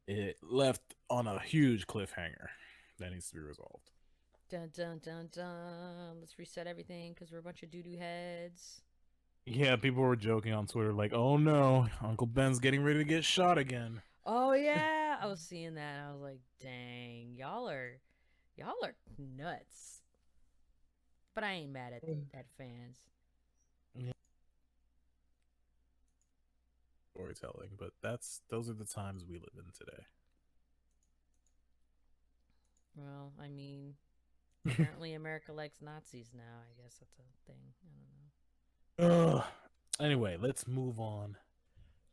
it left on a huge cliffhanger that needs to be resolved. Dun dun dun dun. Let's reset everything because we're a bunch of doo-doo heads. Yeah, people were joking on Twitter like, "Oh no, Uncle Ben's getting ready to get shot again." Oh yeah, I was seeing that. I was like, "Dang, y'all are nuts." But I ain't mad at fans. Yeah. Storytelling, but those are the times we live in today. Well, I mean, Apparently, America likes Nazis now. I guess that's a thing. I don't know. Ugh. Anyway, let's move on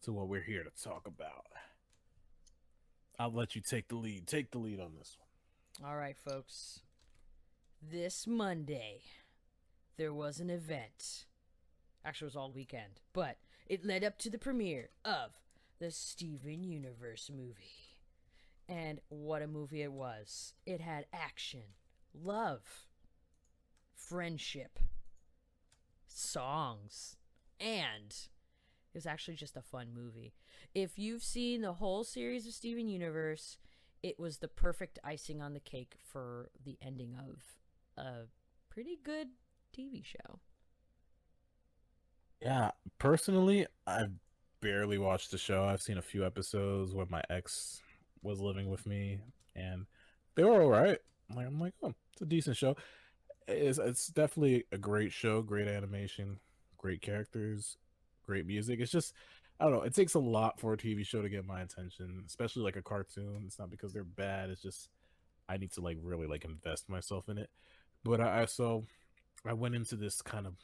to what we're here to talk about. I'll let you take the lead. Take the lead on this one. All right, folks. This Monday, there was an event. Actually, it was all weekend, but it led up to the premiere of the Steven Universe movie. And what a movie it was. It had action, love, friendship, songs, and it was actually just a fun movie. If you've seen the whole series of Steven Universe, it was the perfect icing on the cake for the ending of a pretty good TV show. Yeah, personally, I've barely watched the show. I've seen a few episodes when my ex was living with me, and they were all right. I'm like, oh, it's a decent show. It's definitely a great show, great animation, great characters, great music. It's just, I don't know, it takes a lot for a TV show to get my attention, especially like a cartoon. It's not because they're bad. It's just I need to like really like invest myself in it. But I went into this kind of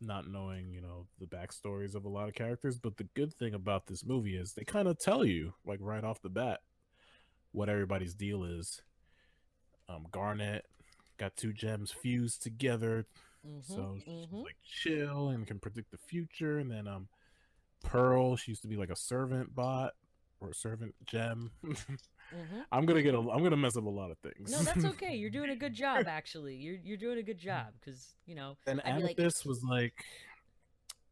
not knowing, the backstories of a lot of characters. But the good thing about this movie is they kind of tell you like right off the bat what everybody's deal is. Garnet got two gems fused together, so she's like chill and can predict the future. And then Pearl, she used to be like a servant bot or a servant gem. I'm gonna mess up a lot of things. No, that's okay. You're doing a good job, actually. You're doing a good job because And Amethyst was like,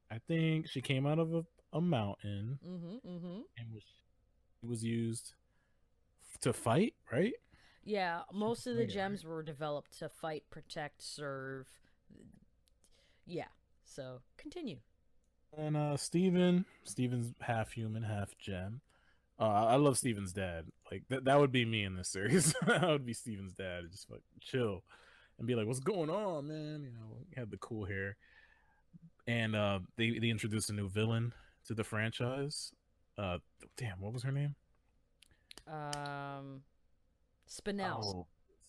I think she came out of a mountain and was used to fight, right? Yeah, most of the gems were developed to fight, protect, serve. Yeah, so continue. And Steven's half human, half gem. I love Steven's dad. Like that would be me in this series. I would be Steven's dad, just like chill and be like, "What's going on, man?" He had the cool hair. And they introduced a new villain to the franchise. Damn, what was her name? Spinel. Oh,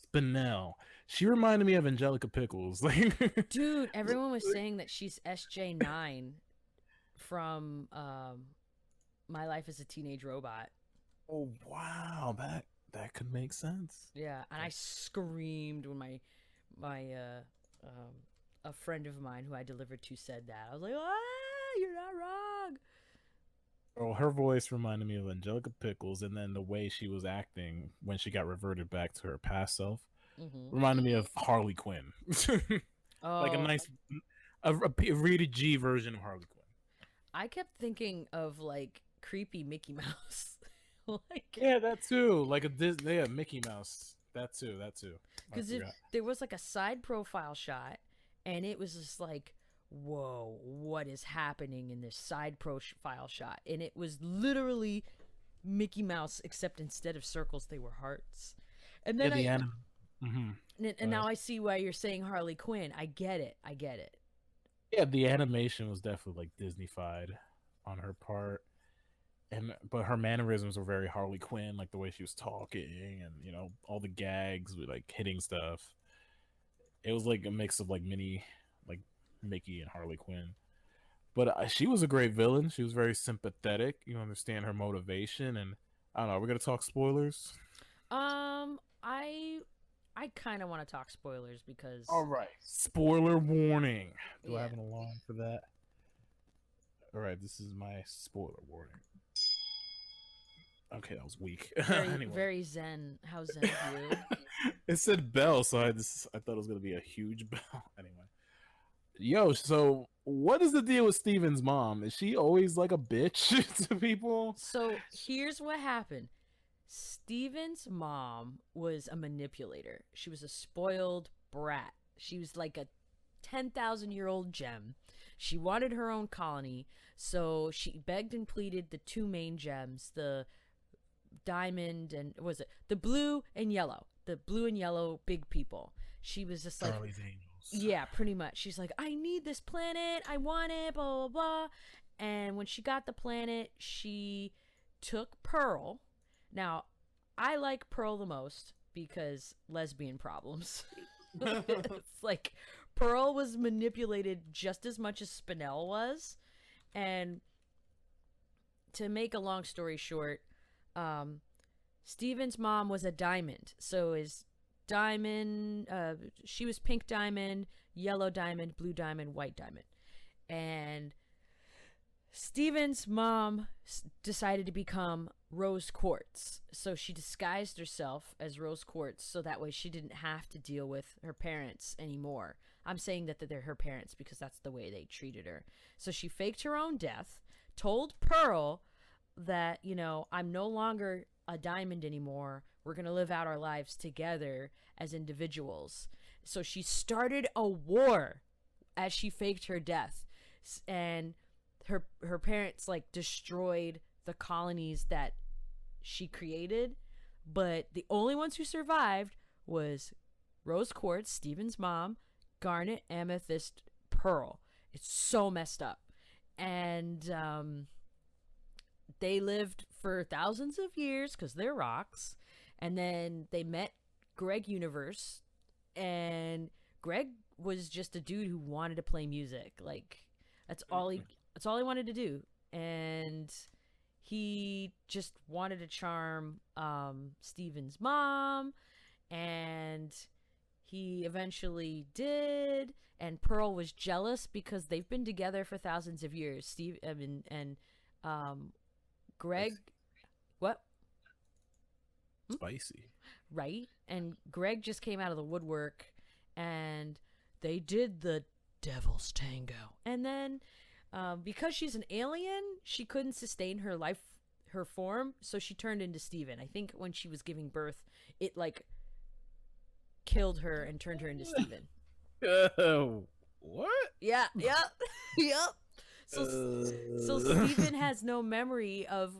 Spinel. She reminded me of Angelica Pickles. Like, Dude, everyone was saying that she's SJ9 from My Life as a Teenage Robot. oh wow, that could make sense. Yeah, and I screamed when my a friend of mine who I delivered to said that. I was like, "Ah, you're not wrong." Oh, her voice reminded me of Angelica Pickles, and then the way she was acting when she got reverted back to her past self reminded me of Harley Quinn. Like a nice, a rated G version of Harley Quinn. I kept thinking of like creepy Mickey Mouse. Like, yeah, that too. Like a Disney, yeah, Mickey Mouse. That too. Because there was like a side profile shot, and it was just like, whoa, what is happening in this side profile shot? And it was literally Mickey Mouse, except instead of circles, they were hearts. And then now I see why you're saying Harley Quinn. I get it. Yeah, the animation was definitely like Disney-fied on her part. But her mannerisms were very Harley Quinn, like the way she was talking and, all the gags with like hitting stuff. It was like a mix of like like Mickey and Harley Quinn. But she was a great villain. She was very sympathetic. You understand her motivation. And I don't know, we're going to talk spoilers? I kind of want to talk spoilers because... All right. Spoiler warning. Do I have an alarm for that? All right, this is my spoiler warning. Okay, that was weak. Anyway. Very zen. How zen are you? It said bell, so I thought it was going to be a huge bell. Anyway. Yo, so what is the deal with Steven's mom? Is she always like a bitch to people? So here's what happened. Steven's mom was a manipulator. She was a spoiled brat. She was like a 10,000-year-old gem. She wanted her own colony, so she begged and pleaded the two main gems, the diamond and the blue and yellow big people. She was just like, Charlie's Angels. Yeah, pretty much. She's like, I need this planet, I want it, blah blah blah. And when she got the planet, she took Pearl. Now I like Pearl the most because lesbian problems. It's like Pearl was manipulated just as much as Spinell was. And to make a long story short, Steven's mom was a diamond. So is diamond, she was pink diamond, yellow diamond, blue diamond, white diamond. And Steven's mom decided to become Rose Quartz. So she disguised herself as Rose Quartz so that way she didn't have to deal with her parents anymore. I'm saying that they're her parents because that's the way they treated her. So she faked her own death, told Pearl that, you know, I'm no longer a diamond anymore. We're going to live out our lives together as individuals. So she started a war as she faked her death. And her parents like destroyed the colonies that she created, but the only ones who survived was Rose Quartz, Steven's mom, Garnet, Amethyst, Pearl. It's so messed up. And they lived for thousands of years because they're rocks. And then they met Greg Universe, and Greg was just a dude who wanted to play music. Like that's all he wanted to do. And he just wanted to charm Steven's mom, and he eventually did. And Pearl was jealous because they've been together for thousands of years. Greg, what? Spicy. Right? And Greg just came out of the woodwork, and they did the devil's tango. And then because she's an alien, she couldn't sustain her life, her form, so she turned into Steven. I think when she was giving birth, it like killed her and turned her into Steven. What? Yeah, yep, yep. So Steven has no memory of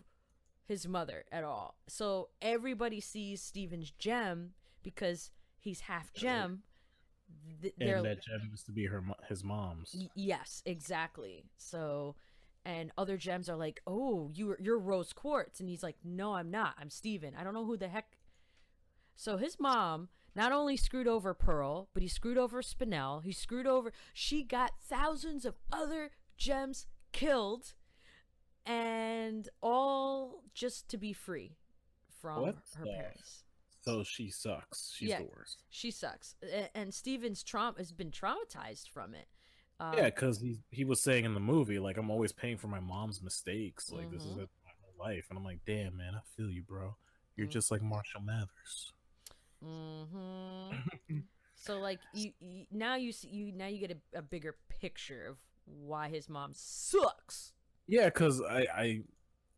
his mother at all. So everybody sees Steven's gem because he's half gem. And that gem used to be his mom's. Yes, exactly. So, and other gems are like, "Oh, you're Rose Quartz," and he's like, "No, I'm not. I'm Steven. I don't know who the heck." So his mom not only screwed over Pearl, but he screwed over Spinell. She got thousands of other gems killed, and all just to be free from her parents. So she sucks. She's the worst. She sucks. And Steven's has been traumatized from it. Yeah, because he was saying in the movie, like, I'm always paying for my mom's mistakes. Like, this is my whole life. And I'm like, damn, man, I feel you, bro. You're just like Marshall Mathers. So, like, you get a bigger picture of why his mom sucks. Yeah, because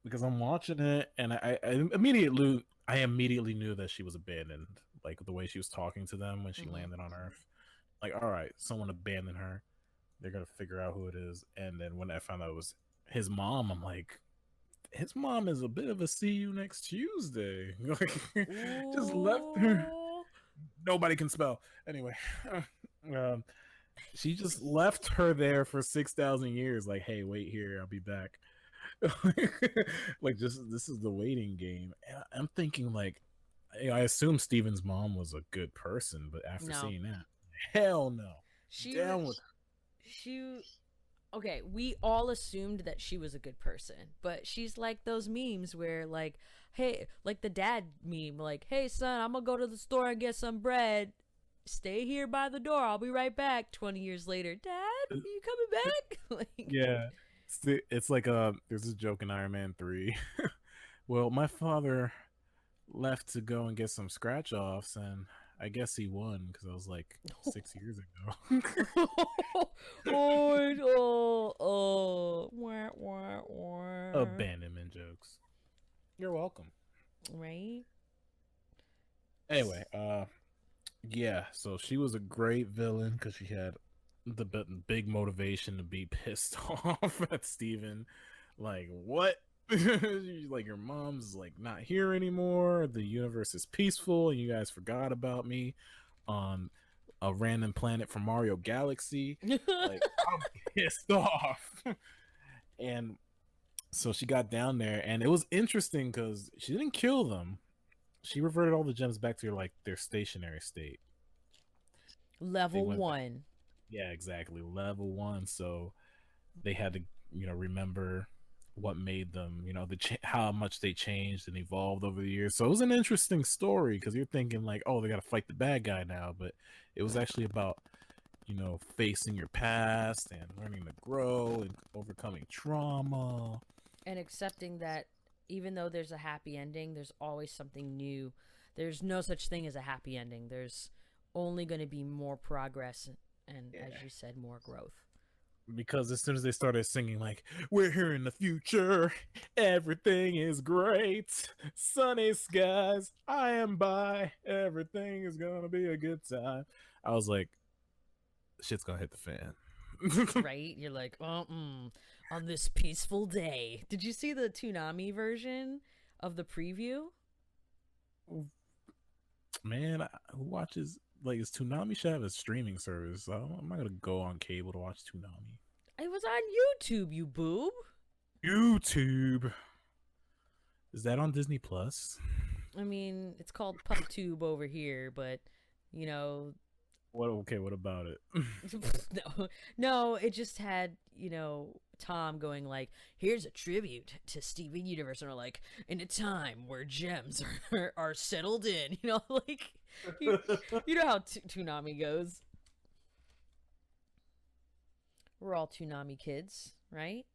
because I'm watching it, and I immediately knew that she was abandoned. Like the way she was talking to them when she landed on Earth. Like, all right, someone abandoned her. They're gonna figure out who it is. And then when I found out it was his mom, I'm like, his mom is a bit of a see you next Tuesday. Like, just left her. Nobody can spell. Anyway, she just left her there for 6,000 years. Like, hey, wait here, I'll be back. Like, this is the waiting game. And I'm thinking, like, I assume Steven's mom was a good person, but after seeing that, hell no. Okay, we all assumed that she was a good person, but she's like those memes where, like, hey, like the dad meme, like, hey son, I'm gonna go to the store and get some bread. Stay here by the door. I'll be right back. 20 years later, Dad, are you coming back? Like, yeah. It's like there's this joke in Iron Man 3. Well, my father left to go and get some scratch offs, and I guess he won because I was like 6 years ago. Abandonment jokes. You're welcome. Right? Anyway, yeah, so she was a great villain because she had the big motivation to be pissed off at Steven. Like, what? Like, your mom's like not here anymore. The universe is peaceful, and you guys forgot about me on a random planet from Mario Galaxy. Like, I'm pissed off. And so she got down there, and it was interesting because she didn't kill them. She reverted all the gems back to like their stationary state. Level went back. 1. Yeah, exactly. Level 1. So they had to, remember what made them, how much they changed and evolved over the years. So it was an interesting story because you're thinking like, oh, they got to fight the bad guy now, but it was actually about, facing your past and learning to grow and overcoming trauma. And accepting that even though there's a happy ending, there's always something new. There's no such thing as a happy ending. There's only going to be more progress and, as you said, more growth. Because as soon as they started singing like, we're here in the future, everything is great, sunny skies, I am by, everything is gonna be a good time, I was like, shit's gonna hit the fan. Right? You're like, on this peaceful day. Did you see the Toonami version of the preview? Man, who watches, like, is Toonami should have a streaming service? I'm not gonna go on cable to watch Toonami. It was on YouTube, you boob. YouTube. Is that on Disney Plus? I mean, it's called PubTube over here, but What about it? no, it just had Tom going like, here's a tribute to Steven Universe, and we're like, in a time where gems are settled in, like you know how Toonami goes. We're all Toonami kids, right?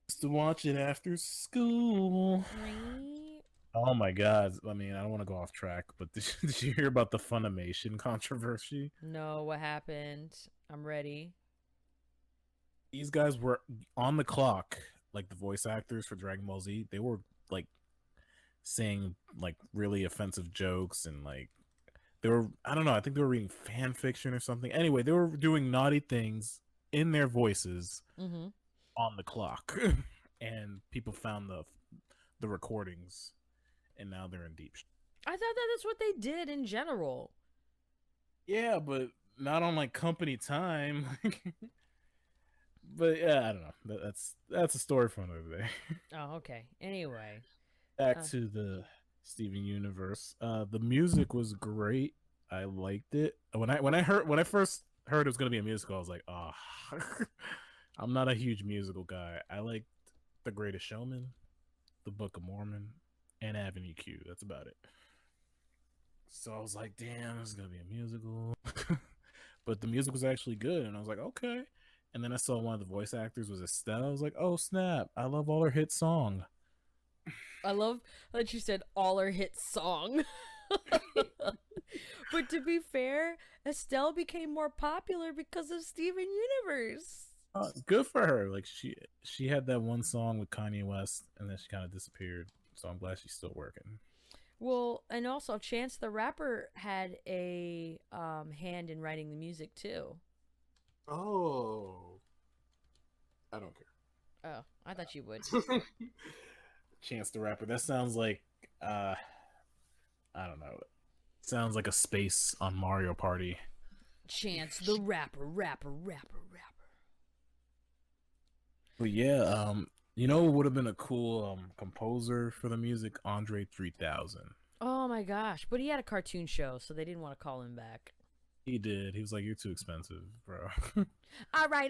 Just to watch it after school. Right. Oh my god. I mean, I don't want to go off track, but did you hear about the Funimation controversy? No, what happened? I'm ready. These guys were on the clock, like the voice actors for Dragon Ball Z. They were like saying like really offensive jokes and like they were, I don't know, I think they were reading fan fiction or something. Anyway, they were doing naughty things in their voices on the clock. And people found the recordings and now they're in deep I thought that that's what they did in general. Yeah, but not on like company time. But yeah, I don't know. That's a story for another day. Oh, okay. Anyway, Back to the Steven Universe. The music was great. I liked it. When I first heard it was gonna be a musical, I was like, oh, I'm not a huge musical guy. I liked The Greatest Showman, The Book of Mormon, and Avenue Q. That's about it. So I was like, damn, this is gonna be a musical. But the music was actually good, and I was like, okay. And then I saw one of the voice actors was Estelle. I was like, oh snap! I love all her hit song. I love that you said all her hit song. But to be fair, Estelle became more popular because of Steven Universe. Good for her. Like she had that one song with Kanye West, and then she kind of disappeared. So I'm glad she's still working. Well, and also Chance the Rapper had a hand in writing the music too. Oh, I don't care. Oh, I thought you would. Chance the Rapper. That sounds like I don't know. It sounds like a space on Mario Party. Chance the Rapper. But yeah, you know what would have been a cool composer for the music? Andre 3000. Oh my gosh. But he had a cartoon show, so they didn't want to call him back. He did. He was like, you're too expensive, bro. All right.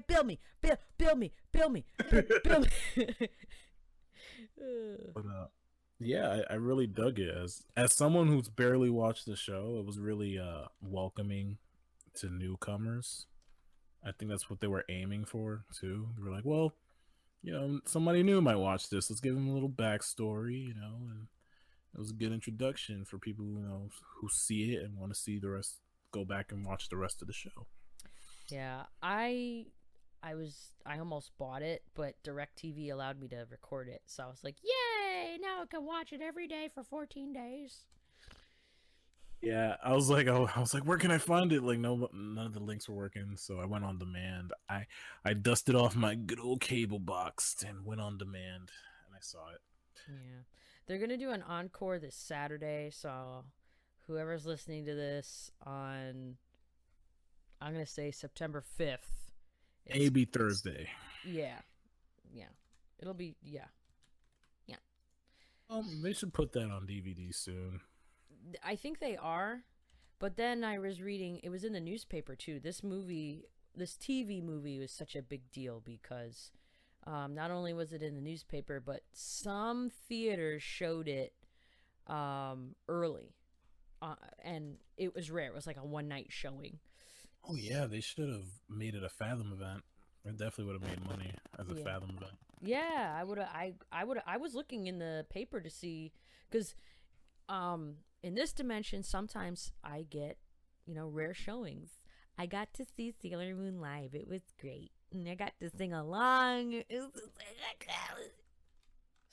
Bill me. Bill me. But yeah, I really dug it. As someone who's barely watched the show, it was really welcoming to newcomers. I think that's what they were aiming for too. They were like, well, somebody new might watch this. Let's give them a little backstory, and it was a good introduction for people who see it and want to see the rest. Go back and watch the rest of the show. Yeah, I almost bought it, but DirecTV allowed me to record it, so I was like, yay! Now I can watch it every day for 14 days. Yeah, I was like, where can I find it? Like, none of the links were working, so I went on demand. I dusted off my good old cable box and went on demand, and I saw it. Yeah, they're gonna do an encore this Saturday, so whoever's listening to this on, I'm gonna say September 5th. Maybe Thursday. Yeah, it'll be yeah. They should put that on DVD soon. I think they are, But then I was reading, it was in the newspaper too. This TV movie was such a big deal because not only was it in the newspaper, but some theaters showed it early. And it was rare. It was like a one-night showing. Oh yeah, they should have made it a Fathom event. It definitely would have made money as a Fathom event. Yeah, I was looking in the paper to see, because in this dimension sometimes I get, rare showings. I got to see Sailor Moon live. It was great. And I got to sing along. It was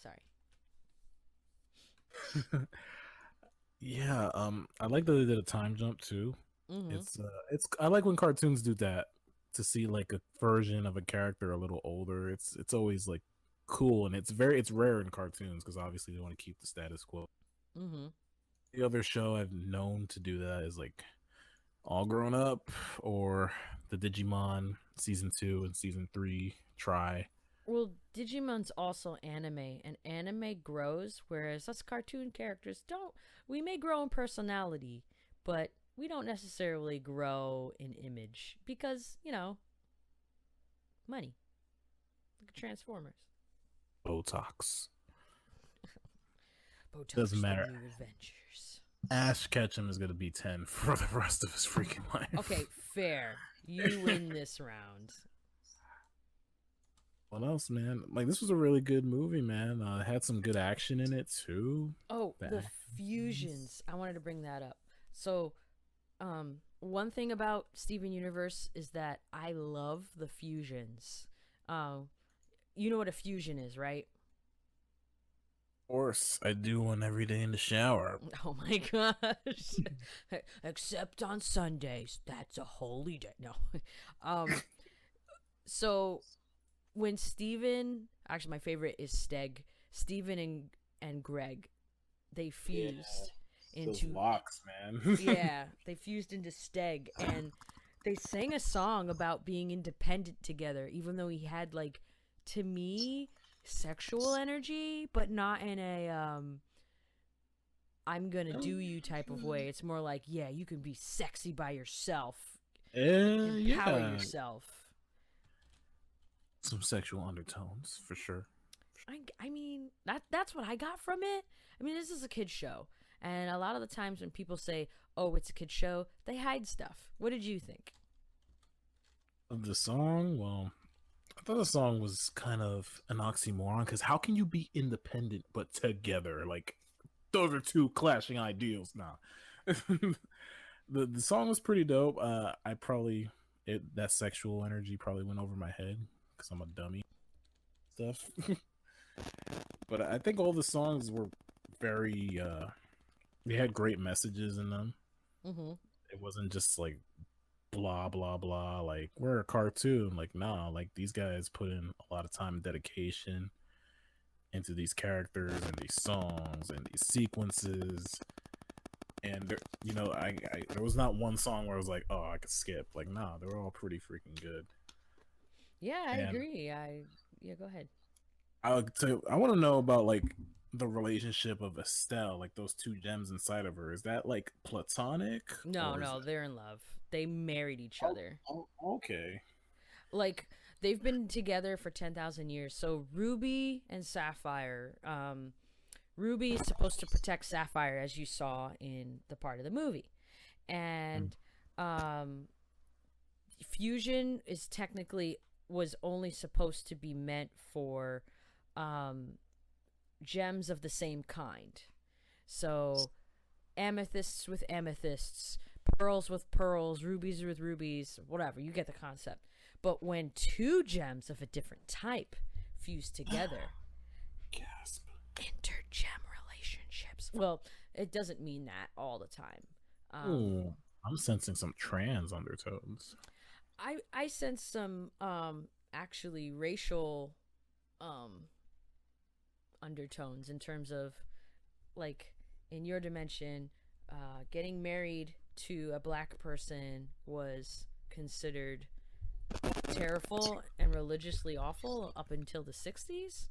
Sorry. Yeah, I like that they did a time jump too. Mm-hmm. It's I like when cartoons do that, to see like a version of a character a little older. It's always like cool, and it's rare in cartoons because obviously they want to keep the status quo. Mm-hmm. The other show I've known to do that is like All Grown Up or the Digimon season 2 and season 3 try. Well, Digimon's also anime, and anime grows, whereas us cartoon characters don't. We may grow in personality, but we don't necessarily grow in image because, money. Look at Transformers. Botox. Botox Doesn't matter. The New Adventures. Ash Ketchum is going to be 10 for the rest of his freaking life. Okay, fair. You win this round. What else, man? Like, this was a really good movie, man. It had some good action in it too. Oh, the fusions. I wanted to bring that up. So, one thing about Steven Universe is that I love the fusions. You know what a fusion is, right? Of course, I do one every day in the shower. Oh my gosh. Except on Sundays. That's a holy day. No. So when actually my favorite is Steg, Steven and Greg, they fused into those locks, man. yeah, they fused into Steg, and they sang a song about being independent together, even though he had, like, to me, sexual energy, but not in a I'm gonna do you type of way. It's more like, yeah, you can be sexy by yourself. Empower yourself. Some sexual undertones for sure. I mean, that's what I got from it. I mean, this is a kid's show, and a lot of the times when people say, "Oh, it's a kid's show," they hide stuff. What did you think Of the song? Well, I thought the song was kind of an oxymoron, because how can you be independent but together? Like, those are two clashing ideals now. The song was pretty dope. That sexual energy probably went over my head because I'm a dummy stuff. But I think all the songs were very they had great messages in them. Mm-hmm. It wasn't just like blah blah blah, like we're a cartoon. Like, nah, like these guys put in a lot of time and dedication into these characters and these songs and these sequences. And there, there was not one song where I was like, oh, I could skip. Like, nah, they were all pretty freaking good. Yeah, I agree. Yeah, go ahead. I want to know about like the relationship of Estelle, like those two gems inside of her. Is that like platonic? No, they're in love. They married each other. Oh, okay. Like, they've been together for 10,000 years. So Ruby and Sapphire, Ruby is supposed to protect Sapphire, as you saw in the part of the movie. And fusion was only supposed to be meant for gems of the same kind. So amethysts with amethysts, pearls with pearls, rubies with rubies, whatever. You get the concept. But when two gems of a different type fuse together, Gasp. intergem relationships. Well, it doesn't mean that all the time. Ooh, I'm sensing some trans undertones. I sense some actually racial undertones, in terms of, like, in your dimension, getting married to a black person was considered terrible and religiously awful up until the 60s.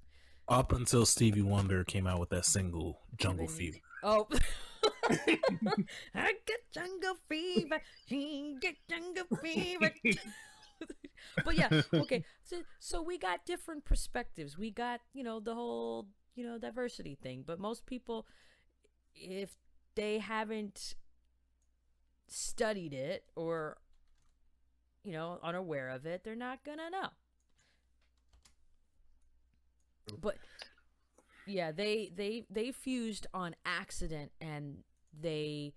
Up until Stevie Wonder came out with that single, Jungle Fever. Oh. I get jungle fever. She get jungle fever. But yeah, okay. So we got different perspectives. We got, the whole, diversity thing. But most people, if they haven't studied it or, unaware of it, they're not gonna know. But yeah, they fused on accident, and they're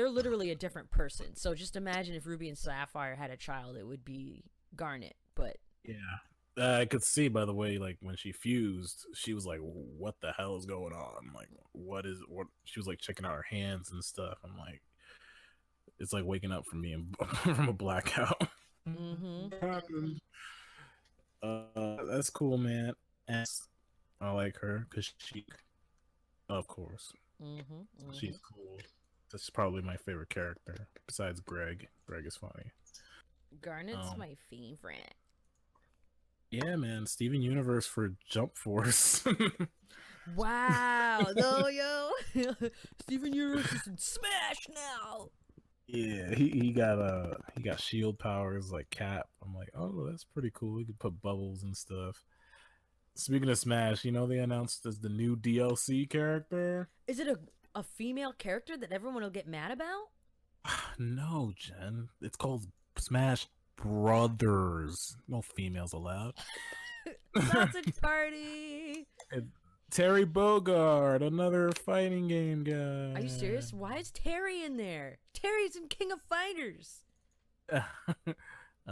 literally a different person. So just imagine if Ruby and Sapphire had a child, it would be Garnet. But yeah, I could see, by the way, like when she fused, she was like, "What the hell is going on? Like, what?" She was like checking out her hands and stuff. I'm like, it's like waking up from me from a blackout. That's cool, man. And I like her because she, of course, she's cool. That's probably my favorite character besides Greg. Greg is funny. Garnet's my favorite. Yeah, man. Steven Universe for Jump Force. Wow. No, yo. Steven Universe is in Smash now. Yeah, he got shield powers like Cap. I'm like, oh, that's pretty cool. He could put bubbles and stuff. Speaking of Smash, they announced as the new DLC character. Is it a female character that everyone will get mad about? No, Jen. It's called Smash Brothers. No females allowed. Sausage party. Terry Bogard, another fighting game guy. Are you serious? Why is Terry in there? Terry's in King of Fighters. I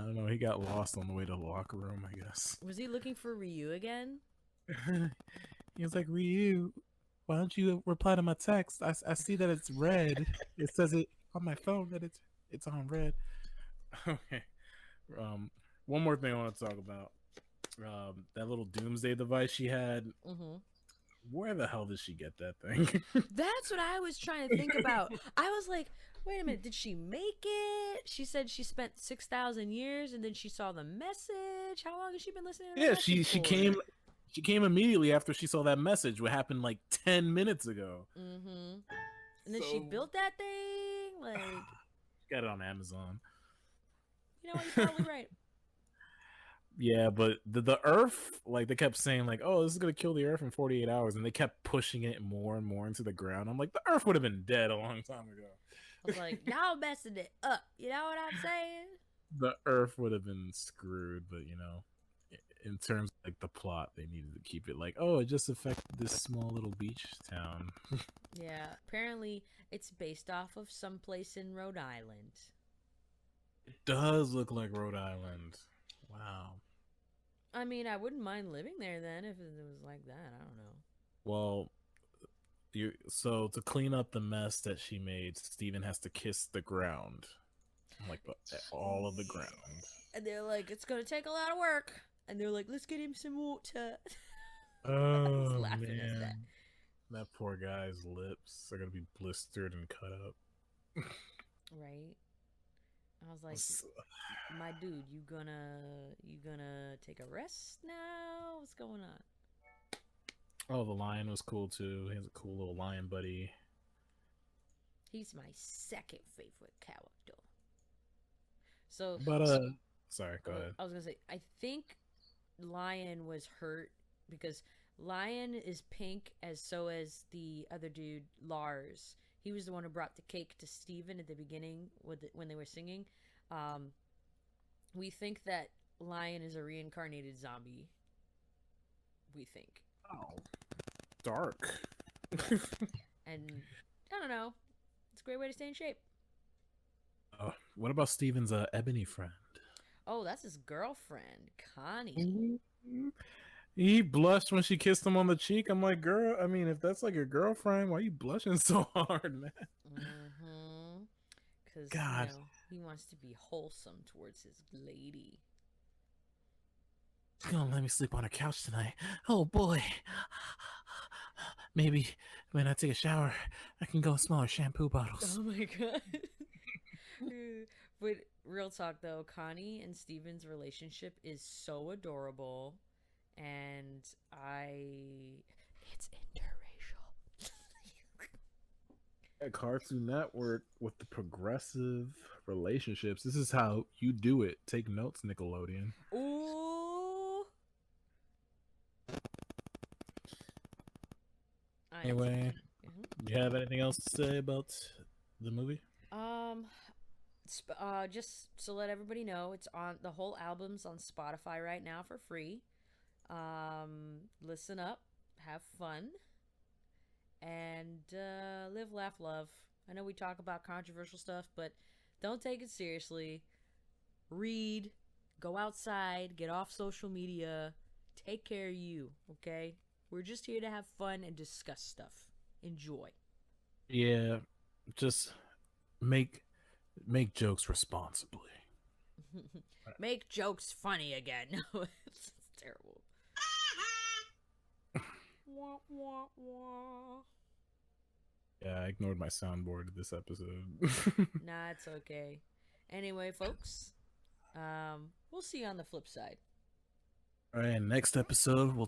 don't know. He got lost on the way to the locker room, I guess. Was he looking for Ryu again? He was like, Ryu, why don't you reply to my text? I see that it's red. It says it on my phone that it's on red. Okay. One more thing I want to talk about. That little doomsday device she had. Where the hell did she get that thing? That's what I was trying to think about. I was like, wait a minute, did she make it? She said she spent 6,000 years, and then she saw the message. How long has she been listening to the message she for? she came immediately after she saw that message. What happened like 10 minutes ago. And then she built that thing. Like, got it on Amazon. You know what? You're probably right. Yeah, but the Earth, like they kept saying, like, "Oh, this is gonna kill the Earth in 48 hours," and they kept pushing it more and more into the ground. I'm like, the Earth would have been dead a long time ago. I was like, y'all messing it up. You know what I'm saying? The Earth would have been screwed, but in terms of like the plot, they needed to keep it like, oh, it just affected this small little beach town. Yeah, apparently it's based off of someplace in Rhode Island. It does look like Rhode Island. Wow. I mean, I wouldn't mind living there then if it was like that. I don't know. Well, so to clean up the mess that she made, Steven has to kiss the ground. Like all of the ground. And they're like, it's going to take a lot of work. And they're like, let's get him some water. Oh, laughing at man. That poor guy's lips are going to be blistered and cut up. Right? I was like, my dude, you gonna take a rest now? What's going on? Oh, the lion was cool too. He has a cool little lion buddy. He's my second favorite character. So, sorry, go ahead. I was gonna say, I think Lion was hurt because Lion is pink, so is the other dude, Lars. He was the one who brought the cake to Steven at the beginning when they were singing. We think that Lion is a reincarnated zombie. We think. Oh, dark. And I don't know. It's a great way to stay in shape. What about Steven's ebony friend? Oh, that's his girlfriend, Connie. He blushed when she kissed him on the cheek. I'm like, girl, I mean, if that's like your girlfriend, why are you blushing so hard, man? Because God, he wants to be wholesome towards his lady. She's gonna let me sleep on her couch tonight. Oh boy. Maybe when I take a shower, I can go and smell her shampoo bottles. Oh my god. But real talk though, Connie and Steven's relationship is so adorable, and it's interracial. At Cartoon Network with the progressive relationships. This is how you do it. Take notes, Nickelodeon. Ooh. Anyway, do you have anything else to say about the movie? Just to let everybody know, it's on the whole album's on Spotify right now for free. Listen up, have fun, and live, laugh, love. I know we talk about controversial stuff, but don't take it seriously. Read, go outside, get off social media, take care of you, okay? We're just here to have fun and discuss stuff. Enjoy. Yeah, just make jokes responsibly. Make jokes funny again. No, it's terrible. Wah, wah, wah. Yeah, I ignored my soundboard this episode. Nah, it's okay. Anyway, folks, we'll see you on the flip side. All right, next episode we'll